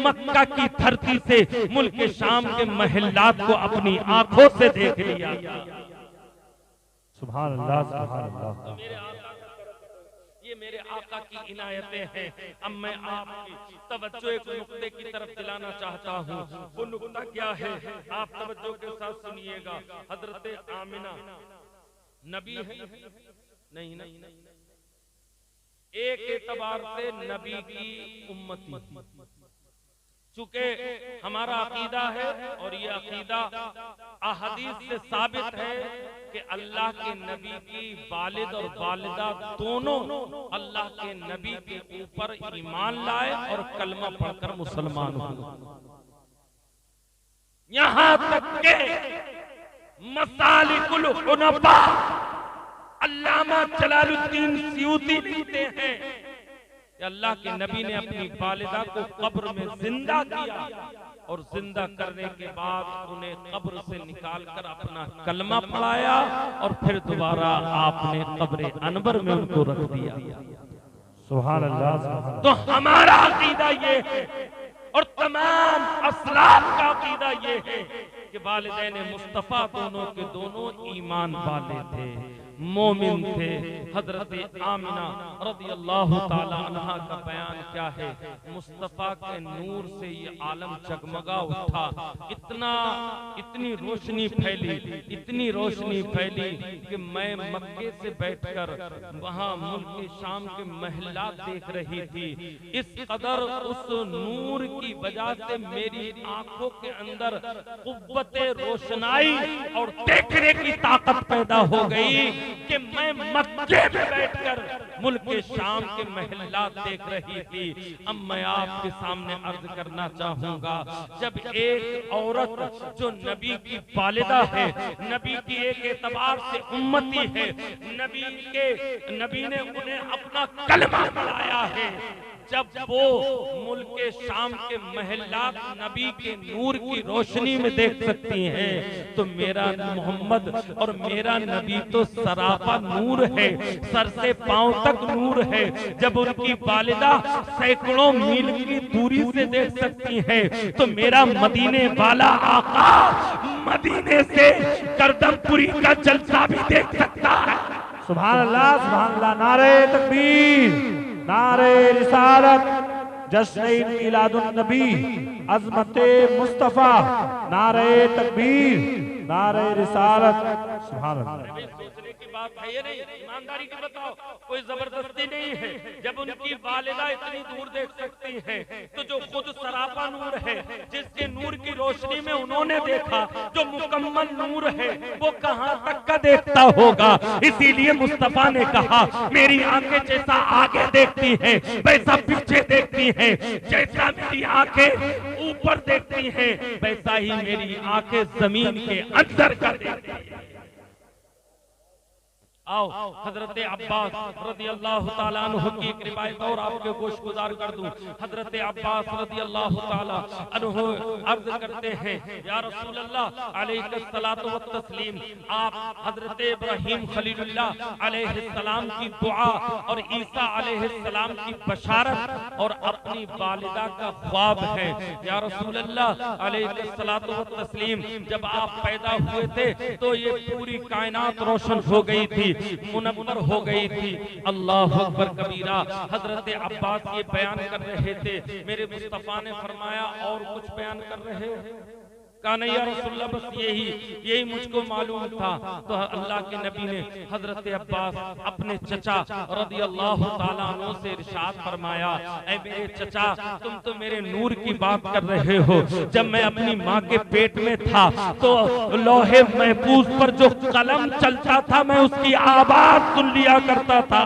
मक्का की धरती से मुल्क शाम के महल्लात को अपनी आंखों से देख लिया। सुभान अल्लाह, सुभान अल्लाह। ये मेरे आका की इनायतें हैं। अब मैं आपकी तवज्जो एक नुक्ते की तरफ दिलाना चाहता हूँ। वो नुक्ता क्या है, आप तवज्जो के साथ सुनिएगा। हजरत आमिना नबी है नहीं, नहीं, एक एतबार से नबी की उम्मती, चूंकि हमारा अकीदा है और ये अकीदा अहदीस से साबित है कि अल्लाह के नबी की वालिद और वालिदा दोनों अल्लाह के नबी के ऊपर ईमान लाए और कलमा पढ़कर मुसलमान हुए। यहाँ तक के मसालिकुल हुनफा अल्लामा जलालुद्दीन सयूती लिखते हैं कि अल्लाह के नबी ने अपनी वालिदा को कब्र में जिंदा किया और जिंदा करने के बाद उन्हें कब्र से निकालकर अपना कलमा पढ़ाया और फिर दोबारा आपने कब्र अनवर में उनको रख दिया। सुभान अल्लाह, सुभान। तो हमारा अकीदा ये है और तमाम असलाफ का अकीदा ये है कि वालिदैन मुस्तफा दोनों के दोनों ईमान वाले थे। मोमिन थे। हजरत आमिना रज़ियल्लाहु ताला अन्हा का बयान क्या है, मुस्तफा के नूर से ये आलम जगमगा उठा, इतनी रोशनी फैली, इतनी रोशनी फैली कि मैं मक्के से बैठकर वहां मुल्क शाम के महलात देख रही थी। इस कदर उस नूर की वजह से मेरी आंखों के अंदर कुव्वते रोशनाई और देखने की ताकत पैदा हो गई कि मैं मक्के में बैठकर मुल्क शाम के महलात देख रही थी। अब मैं आपके सामने अर्ज करना चाहूंगा, जब एक औरत जो नबी की वालिदा है, नबी की एक एतबार से उम्मती है, नबी ने उन्हें अपना कलमा मिलाया है, जब वो मुल्क शाम के महलात नबी के नूर की रोशनी में देख सकती हैं, तो मेरा मोहम्मद और मेरा नबी तो सरापा नूर है, सर से पांव तक नूर है। जब उनकी वालिदा सैकड़ों मील की दूरी से देख सकती है, तो मेरा मदीने वाला आका मदीने से करदमपुरी का जलसा भी देख सकता है। सुभान अल्लाह, नारे तकबीर, नारे रिसालत, जश्न मिलादुन नबी, अज़मते मुस्तफा, नारे तकबीर, नारे रिसालत। सुभान अल्लाह। सोचने की बात है ये नहीं, ईमानदारी की बताओ, कोई जबरदस्ती नहीं है। जब उनकी वालिदा इतनी दूर देख सकती है, तो जो खुद सरापा नूर है, जिसके नूर की रोशनी में उन्होंने देखा, जो मुकम्मल नूर है, वो कहां तक का देखता होगा। इसीलिए मुस्तफा ने कहा, मेरी आंखें जैसा आगे देखती हैं वैसा पीछे देखती हैं, जैसा मेरी आंखें ऊपर देखती हैं वैसा ही मेरी आंखें जमीन के अंदर का देखती हैं। आओ हजरत अब्बास रज़ियल्लाहु ताला अन्हु की एक रिवायत और आपके गोश गुजार कर दूं। हजरत अब्बास रज़ियल्लाहु ताला अन्हु अर्ज करते हैं, या रसूल अल्लाह अलैहिस्सलातु वत्तस्लीम, आप हजरत इब्राहीम खलीलुल्लाह अलैहिस्सलाम की दुआ और ईसा अलैहिस्सलाम की बशारत और अपनी वालिदा का ख्वाब है। या रसूल अल्लाह अलैहिस्सलातु वत्तस्लीम, जब आप पैदा हुए थे तो ये पूरी कायनात रोशन हो गई थी, मुनव्वर हो गई थी। अल्लाह अकबर कबीरा। हजरत अब्बास ये बयान कर रहे थे, मेरे मुस्तफा ने फरमाया और कुछ बयान कर रहे हो? कहा नहीं या रसूलल्लाह, बस यही मुझको मालूम था। तो अल्लाह के नबी ने हजरत अब्बास अपने चचा रज़ियल्लाहु ताला अन्हु से इरशाद फरमाया, ऐ मेरे चचा, तुम तो मेरे नूर की बात कर रहे हो। जब मैं अपनी माँ के पेट में था तो लौहे महफूज पर जो कलम चलता था मैं उसकी आवाज सुन लिया करता था।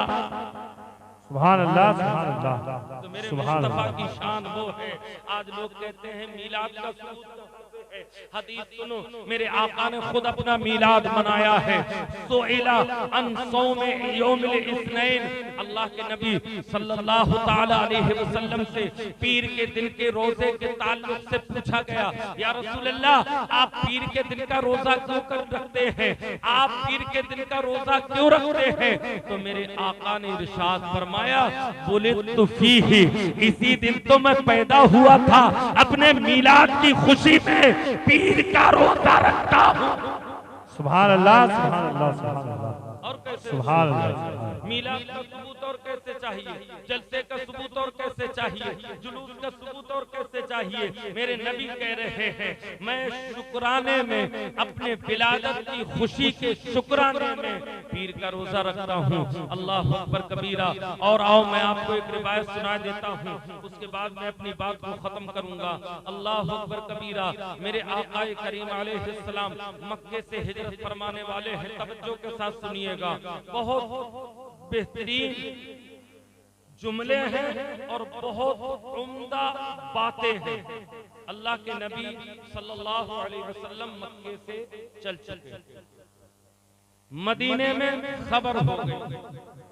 सुभान अल्लाह, सुभान अल्लाह। तो मेरे मुस्तफा की शान वो है। आज लोग कहते हैं मीलाद का सबूत है। हदीस सुनो, मेरे आका ने खुद अपना मीलाद मनाया है। सोइला अन सौम यौमिल इस्नैन, अल्लाह के नबी सल्लल्लाहु ताला अलैहि वसल्लम से पीर के दिन के रोजे के ताल्लुक से पूछा गया, या रसूल अल्लाह, आप पीर के दिन का रोजा क्यों कर रखते हैं? आप पीर के दिन का रोजा क्यों रखते हैं? तो मेरे आका ने इरशाद फरमाया, बुलितु फीही, इसी दिन तो मैं पैदा हुआ था, अपने मीलाद की खुशी में पीर का रोजा रखता हूँ। सुभान अल्लाह, सुभान अल्लाह, सुभान अल्लाह। और कैसे सुभान अल्लाह। मीलाद का सबूत और कैसे चाहिए, जलसे का सबूत और कैसे चाहिए, जुलूस का सबूत और कैसे चाहिए? मेरे नबी कह रहे हैं, मैं शुक्राने में, अपने विलादत की खुशी के शुक्राने में पीर का रोजा रखता हूँ। अल्लाह अकबर कबीरा। और आओ मैं आपको एक रिवायत सुना देता हूँ, उसके बाद मैं अपनी बात को खत्म करूंगा। अल्लाह अकबर कबीरा। मेरे आका करीम अलैहिस्सलाम मक्के से हिजरत फरमाने वाले हैं, तवज्जो के साथ सुनिएगा। बहुत बेहतरीन जुमले हैं और बहुत उम्दा बातें हैं। अल्लाह के नबी सल्लल्लाहु अलैहि वसल्लम मक्के से चल चुके, मदीने में खबर हो गई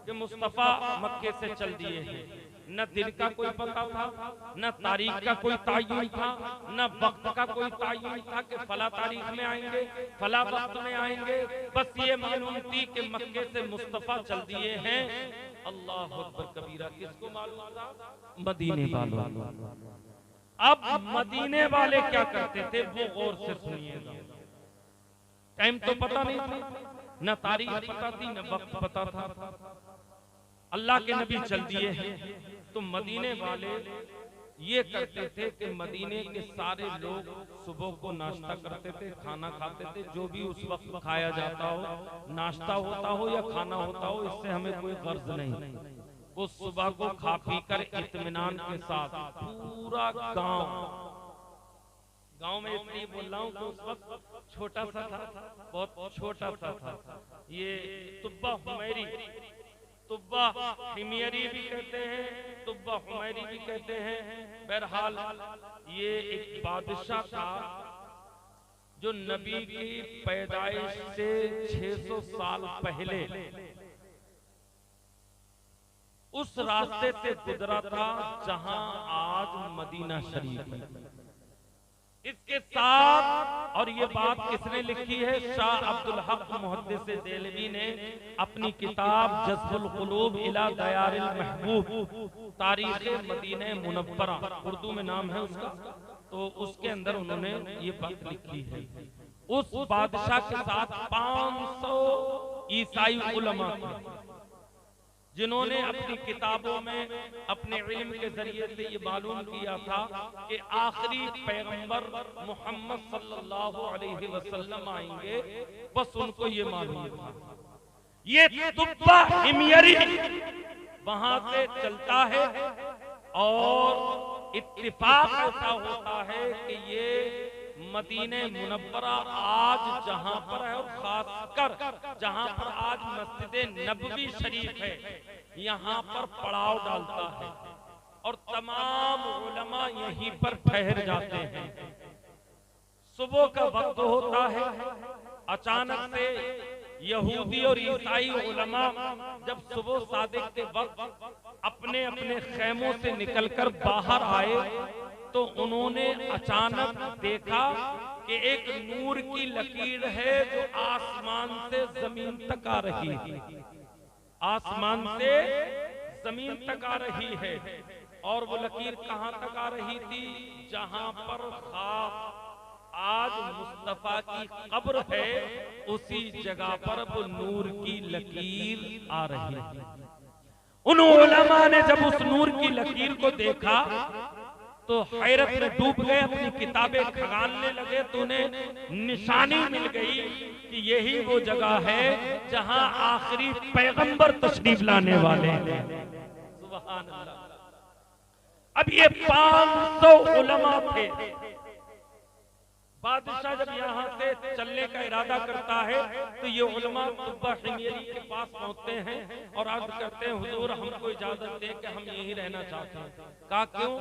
कि मुस्तफा मक्के से चल दिए हैं। न दिन का कोई पता था, न तारीख का कोई तायुन था, न वक्त का कोई तायुन था कि फला तारीख में आएंगे, फला वक्त में आएंगे। बस ये मालूम थी कि मक्के से मुस्तफा चल दिए हैं। अल्लाह अकबर कबीरा। किसको मालूम था? मदीने वालों। अब मदीने वाले क्या करते थे वो गौर से सुनिएगा। टाइम तो पता नहीं था, न तारीख पता थी न वक्त पता था। अल्लाह के नबी चल दिए हैं तो मदीने वाले ये करते थे कि मदीने के सारे लोग सुबह को नाश्ता करते थे, खाना खाते थे। जो भी उस वक्त खाया जाता हो, नाश्ता होता हो या खाना होता हो, इससे हमें कोई गर्ज नहीं। वो सुबह को खा पी कर इत्मीनान के साथ पूरा गांव में इसलिए बोल रहा हूँ कि उस वक्त छोटा सा था, बहुत छोटा सा था। ये तुब्बा हुमैरी, तुब्बा हिमियरी भी कहते हैं, तुब्बा हुमैरी भी कहते हैं। बहरहाल ये एक बादशाह था जो नबी की पैदाइश से 600 साल पहले उस रास्ते से गुजरा था जहां आज मदीना शरीफ है। इसके साथ, और ये बात किसने लिखी है? शाह अब्दुल हक मुहद्दिस देलवी ने अपनी किताब जज़्बुल क़ुलूब इला दयारिल महबूब तारीख़ मदीना मुनव्वरा, उर्दू में नाम है उसका, तो उसके अंदर उन्होंने ये बात लिखी है। उस बादशाह के साथ 500 ईसाई उलमा थे जिन्होंने अपनी किताबों में अपने इल्म के जरिए से ये मालूम किया था कि आखिरी पैगंबर मोहम्मद सल्लल्लाहु अलैहि वसल्लम आएंगे। बस उनको ये मालूम था। ये तुब्बा हिमयरी वहां से चलता है और इत्तिफाक ऐसा होता है कि ये मदीने मुनव्वरा आज जहां पर है, और खासकर जहां पर आज मस्जिद नबवी शरीफ है, यहाँ पर पड़ाव डालता है और तमाम उलमा यहीं पर ठहर जाते हैं। सुबह का वक्त होता है, अचानक से यहूदी और ईसाई उलमा जब सुबह सादिक के वक्त अपने अपने खेमों से निकलकर बाहर आए तो उन्होंने अचानक देखा कि एक नूर की लकीर है जो आसमान से जमीन तक आ रही है, आसमान से जमीन तक आ रही है। और वो लकीर कहां तक आ रही थी? जहां पर आज मुस्तफा की कब्र है, उसी जगह पर वो नूर की लकीर आ रही है। उन उलमा ने जब उस नूर की लकीर को देखा तो हैरत में डूब गए, अपनी किताबें खंगालने लगे। तो उन्हें निशानी मिल गई कि यही वो जगह है जहां आखिरी पैगंबर तशरीफ लाने वाले हैं। सुभान अल्लाह। अब ये 500 उलमा थे। बादशाह जब यहाँ से चलने का इरादा करता है तो ये उलमा तुब्बा हिमयरी के पास पहुंचते हैं और अर्ज करते हैं, हुजूर हमको इजाजत दें कि हम यहीं रहना चाहते हैं। कहा क्यों?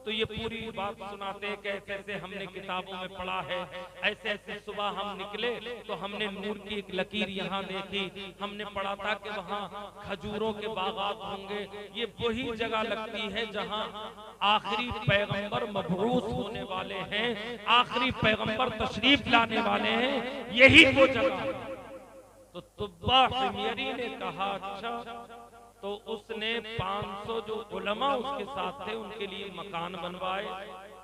तो ये पूरी बात सुनाते हैं कि ऐसे ऐसे हमने किताबों में पढ़ा है, ऐसे ऐसे सुबह हम निकले तो हमने नूर की एक लकीर यहाँ देखी, हमने पढ़ा था कि वहाँ खजूरों के बागात होंगे। ये वही जगह लगती है जहाँ आखिरी पैगंबर मबरूस होने वाले हैं, आखिरी पैगंबर तशरीफ लाने वाले हैं, यही वो जगह। तो तुब्बा हिमयरी ने कहा अच्छा। तो उसने 500 जो उलमा उसके साथ थे उनके लिए मकान बनवाए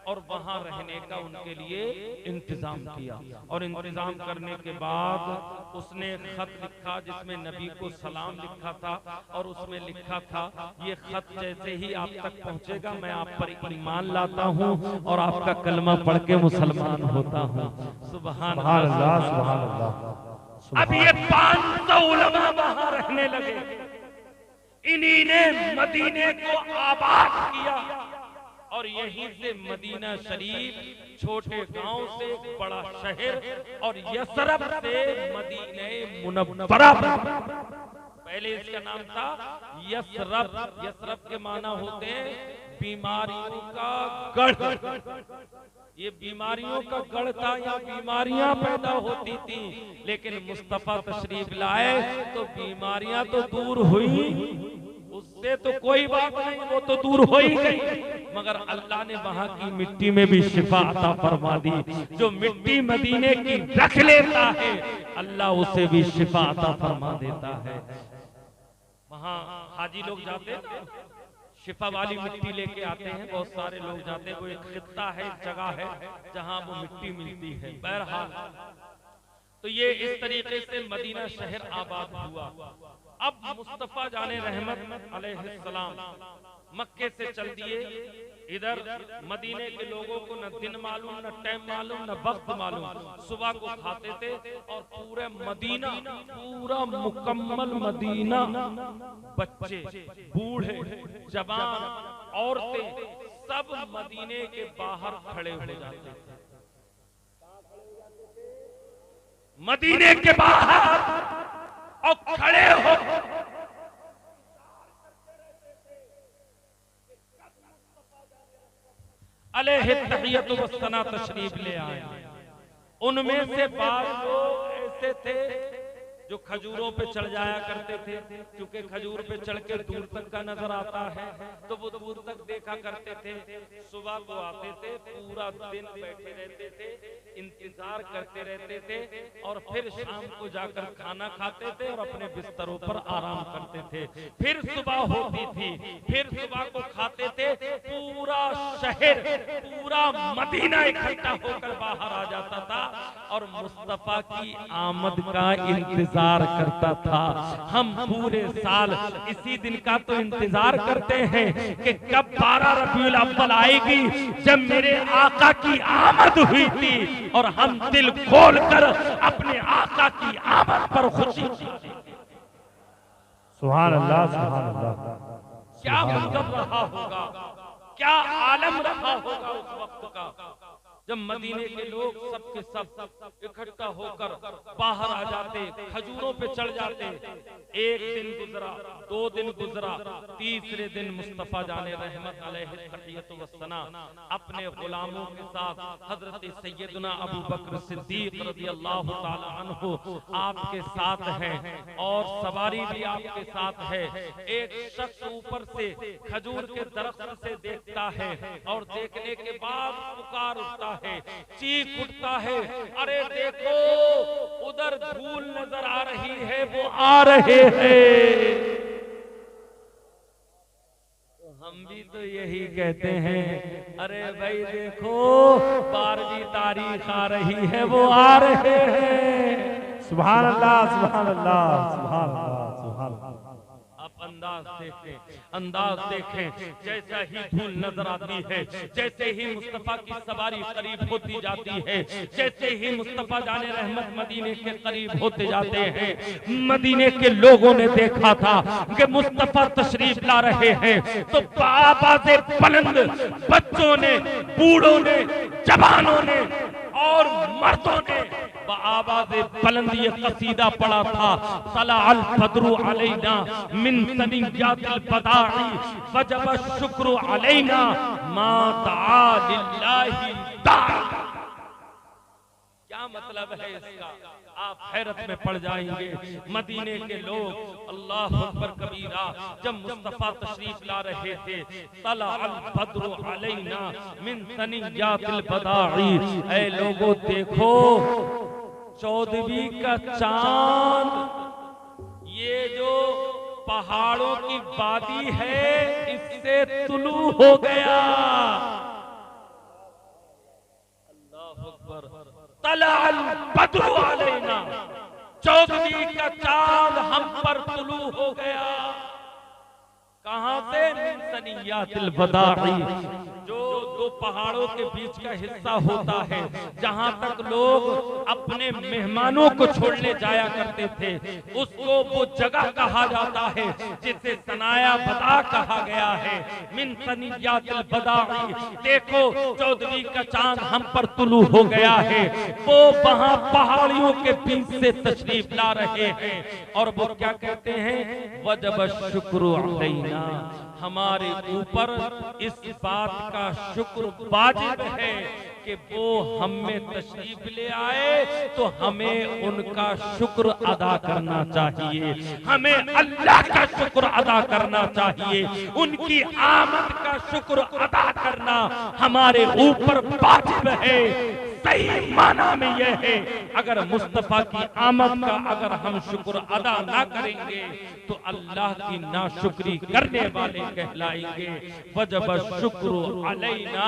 और वहां रहने का उनके लिए इंतजाम किया। और इंतजाम करने के बाद उसने खत लिखा जिसमें नबी को सलाम लिखा था और उसमें लिखा था, ये खत जैसे ही आप तक पहुंचेगा मैं आप पर ईमान लाता हूं और आपका कलमा पढ़ के मुसलमान होता हूं। सुभान अल्लाह, सुभान अल्लाह। अब ये 500 उलमा वहां रहने लगे। इन्हीं ने मदीने को आबाद किया और यहीं से मदीना शरीफ छोटे गांव से बड़ा शहर और यसरब से मदीने मुनव्वरा, पहले इसका नाम था यसरब। यसरब के माना होते हैं बीमारियों का गढ़। ये बीमारियों का गढ़ था, या बीमारियां पैदा होती थी, लेकिन मुस्तफा तशरीफ लाए तो बीमारियां तो दूर हुई, उससे तो कोई बात नहीं, वो तो दूर हो ही गई, मगर अल्लाह ने वहां की मिट्टी में भी शिफा अता फरमा दी। जो मिट्टी मदीने की रख लेता है अल्लाह उसे भी शिफा अता फरमा देता है। वहां हाजी लोग जाते हैं, शिफा वाली मिट्टी लेके आते हैं, बहुत सारे लोग जाते हैं। वो एक खित्ता है, एक जगह है जहां वो मिट्टी मिलती है। बहरहाल तो ये इस तरीके से मदीना शहर आबाद हुआ। अब मुस्तफा जाने रहमत अलैहिस्सलाम मक्के से चल दिए। इधर मदीने के लोगों को न दिन मालूम, न टाइम मालूम, न वक्त मालूम। सुबह को खाते थे और पूरे मदीना, पूरा मुकम्मल मदीना, बच्चे, बूढ़े, जवान, औरतें, सब मदीने के बाहर खड़े हो जाते थे। मदीने के बाहर और खड़े हो अलैहि तहियतु वस्सना तशरीफ ले आए। उनमें से बाज लोग ऐसे थे जो खजूरों पे चढ़ जाया करते थे, क्योंकि खजूर पे चढ़ के दूर तक का नजर आता है, तो वो दूर तक देखा करते थे। सुबह को आते थे, पूरा दिन बैठे रहते थे, इंतजार करते रहते थे, और फिर शाम को जाकर खाना खाते थे और अपने बिस्तरों पर आराम करते थे। फिर सुबह होती थी, फिर सुबह को खाते थे। पूरा शहर, पूरा मदीना इकट्ठा होकर बाहर आ जाता था और मुस्तफा की आमद का इंतजार करता था। हम पूरे साल इसी दिन का तो इंतजार करते हैं कि कब 12 रबीउल अव्वल आएगी, जब मेरे आका की आमद हुई थी और हम दिल खोलकर अपने आका की आमद पर खुशी। सुभान अल्लाह, सुभान अल्लाह। क्या मंजर रहा होगा, क्या आलम रहा होगा उस वक्त का, जब मदीने के लोग सबके सब इकट्ठा होकर बाहर आ जाते, खजूरों पे चढ़ जाते। एक दिन गुजरा, 2 दिन गुजरा, तीसरे दिन मुस्तफा जाने रहमत अलैहि तहियतु वस्सना अपने गुलामों के साथ हजरत सैयदना अबू बकर सिद्दीक रज़ियल्लाहु ताला अन्हु आपके साथ हैं और सवारी भी आपके साथ है। एक शख्स ऊपर से खजूर के दरख्त से देखता है और देखने के बाद पुकार उठता है, चीख उठता है, अरे देखो उधर धूल नजर आ रही है, वो आ रहे हैं। तो हम भी तो यही कहते हैं, अरे भाई देखो 12वीं तारीख आ रही है, वो आ रहे हैं। सुभान अल्लाह, सुभान अल्लाह, सुभान अल्लाह, सुभान अल्लाह। आप अंदाज देखें, अंदाज देखें, जैसा ही धूल नजर आती है, जैसे ही मुस्तफा की सवारी करीब होती जाती है, जैसे ही मुस्तफा जाने रहमत मदीने के करीब होते जाते हैं, मदीने के लोगों ने देखा था कि मुस्तफा तशरीफ ला रहे हैं, तो आवाज़े बुलंद बच्चों ने, बूढ़ों ने, जवानों ने और मर्दों ने आवाज़े बुलंद ये कसीदा पढ़ा था, तलअल बद्रु अलैना मिन सनियातिल बदाई वजब शुक्र अलैना मा दआ लिल्लाहि दाई। क्या मतलब है इसका, आप हैरत में पड़ जाएंगे। मदीने के लोग अल्लाह अकबर कबीरा, जब मुस्तफा तशरीफ ला रहे थे, तलअल बद्रु अलैना मिन सनियातिल बदाई, ऐ लोगों देखो 14वीं का चांद, ये जो पहाड़ों की वादी है इससे तुलू हो गया। अल्लाह अकबर, तलअल बद्रु अलैना, 14वीं का चांद हम पर तुलू हो गया। कहां से? मिन सनियातिल बदाई, जो 2 पहाड़ों के बीच का हिस्सा होता है, जहां तक लोग अपने मेहमानों को छोड़ने जाया करते थे, उसको वो जगह कहा जाता है जिसे सनाया बदा कहा गया है। मिन सनियातिल बदाई, देखो 14वीं का चांद हम पर तुलू हो गया है। वो वहां पहाड़ियों के बीच से तशरीफ ला रहे हैं और वो क्या कहते हैं, वजब शुक्र अलैना, हमारे ऊपर इस बात का शुक्र वाजिब है कि वो हमें तशरीफ ले आए, तो हमें उनका शुक्र अदा करना चाहिए, हमें अल्लाह का शुक्र अदा करना चाहिए, उनकी आमद का शुक्र अदा करना हमारे ऊपर वाजिब है। सही माना में यह है, अगर मुस्तफा की आमद का अगर हम शुक्र अदा ना करेंगे तो अल्लाह की नाशुक्री करने वाले कहलाएंगे। वजब शुक्र अलैना,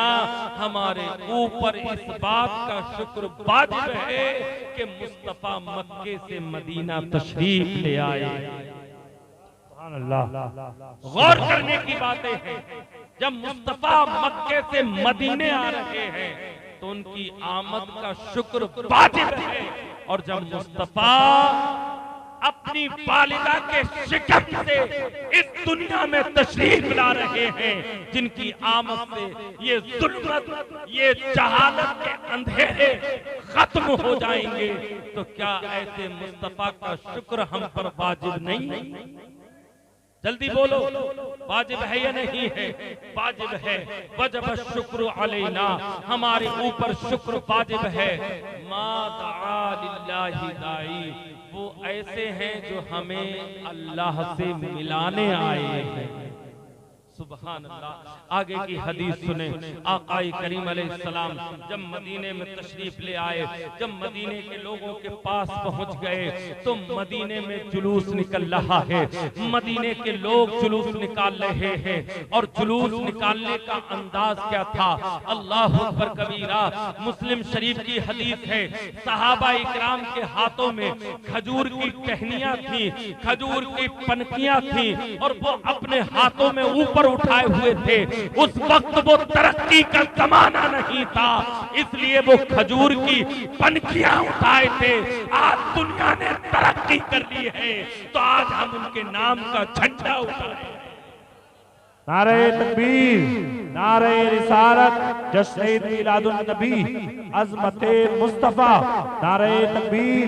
हमारे ऊपर इस बात का शुक्र वाजिब है कि मुस्तफा मक्के से मदीना तशरीफ ले आए। गौर करने की बातें हैं, जब मुस्तफा मक्के से मदीने आ रहे हैं तो उनकी आमद का शुक्र वाजिब है, और जब मुस्तफा अपनी वालिदा के शिकम से इस दुनिया में तशरीफ ला रहे हैं, जिनकी आमद से ये जुल्मत, ये जहालत के अंधेरे खत्म हो जाएंगे, तो क्या ऐसे मुस्तफा का शुक्र हम पर वाजिब नहीं? जल्दी बोलो, वाजिब है या नहीं है? वाजिब है। वजब शुक्र अलैना, हमारे ऊपर शुक्र वाजिब है। मा दआ लिल्लाहि दाई, वो ऐसे हैं जो हमें अल्लाह से मिलाने आए हैं। सुभान अल्लाह। आगे की हदीस सुने, आकाए करीम अलैहिस्सलाम जब मदीने में तशरीफ ले आए, जब मदीने के लोगों के पास पहुंच गए तो मदीने में जुलूस निकल रहा है, मदीने के लोग जुलूस निकाल रहे हैं, और जुलूस निकालने का अंदाज क्या था? अल्लाह अकबर कबीरा। मुस्लिम शरीफ की हदीस है, सहाबा इकराम के हाथों में खजूर की टहनियां थी, खजूर की पनकियां थी, और वो अपने हाथों में ऊपर उठाए हुए थे। उस वक्त वो तरक्की का जमाना नहीं था, इसलिए वो खजूर की पनकियां उठाए थे। आज दुनिया ने तरक्की कर ली है, तो आज हम उनके नाम का झंडा उठाए। नारे तकबीर, नारे रिसालत, जश्न मिलादुन नबी, अज़मते मुस्तफा, नारे तकबीर,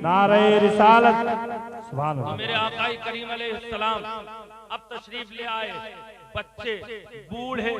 नारे रिसालत। सुभान अल्लाह। मेरे आकाए करीम अलैहिस्सलाम अब तशरीफ ले आए। बच्चे, बूढ़े,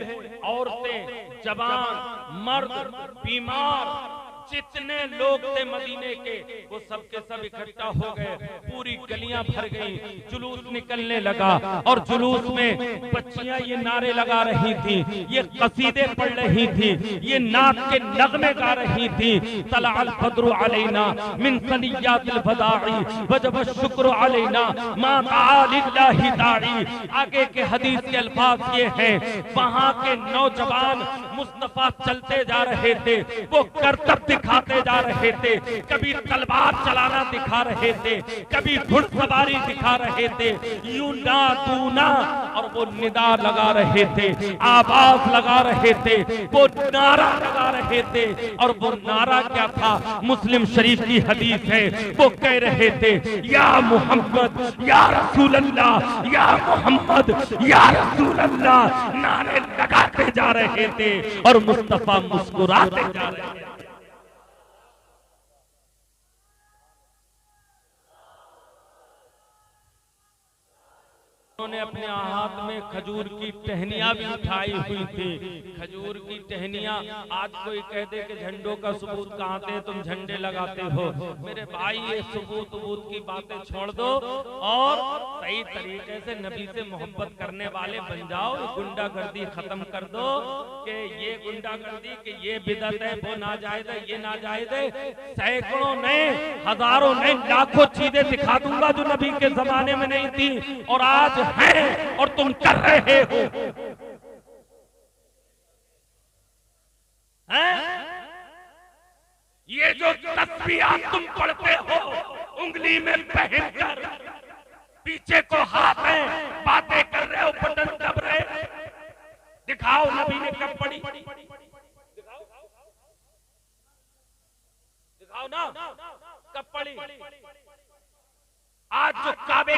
औरतें, जवान, मर्द, बीमार, जितने लोग थे मदीने के, वो सब के सब इकट्ठा हो गए। पूरी गलियां भर गईं, जुलूस निकलने लगा, और जुलूस में बच्चियां ये नारे लगा रही थी, ये कसीदे पढ़ रही थी, ये नात के नगमे गा रही थी। तलअल बद्रु अलैना मिन सनियातिल बदाई, वजब शुक्र अलैना मा दआ लिल्लाहि दाई। आगे के हदीस के अल्फाज ये हैं, वहां के नौजवान मुस्तफा चलते जा रहे थे, वो करतब दिखाते जा रहे थे, कभी तलवार चलाना दिखा रहे थे, कभी घुड़सवारी दिखा रहे थे। यूनादूना, और वो निदा लगा रहे थे, आवाज लगा रहे थे, वो नारा लगा रहे थे। और वो नारा क्या था? मुस्लिम शरीफ की हदीस है, वो कह रहे थे, या मोहम्मद या रसूल अल्लाह, या मोहम्मद या रसूल अल्लाह। नारे लगाते जा रहे थे और मुस्तफा मुस्कुराते जा रहे थे। उन्होंने अपने हाथ में खजूर की टहनियां भी उठाई हुई थी। खजूर की टहनियां, आज कोई कह दे कि झंडों का सबूत कहाँ थे, तुम झंडे लगाते हो। मेरे भाई, ये सबूत की बातें छोड़ दो और सही तरीके से नबी से मोहब्बत करने वाले बन जाओ। गुंडागर्दी खत्म कर दो कि ये गुंडागर्दी, कि ये बिदअत है, वो नाजायज है, ये नाजायज है। सैकड़ों नए, हजारों नए, लाखों चीजें दिखा दूंगा जो नबी के जमाने में नहीं थी और आज है, और तुम कर रहे हो। ये जो तस्बीहात तुम पढ़ते हो उंगली में पहनकर, पीछे को हाथ है, बातें कर रहे हो, बटन दब रहे। दिखाओ नबी ने कब पढ़ी, दिखाओ ना कब पढ़ी। आज जो काबे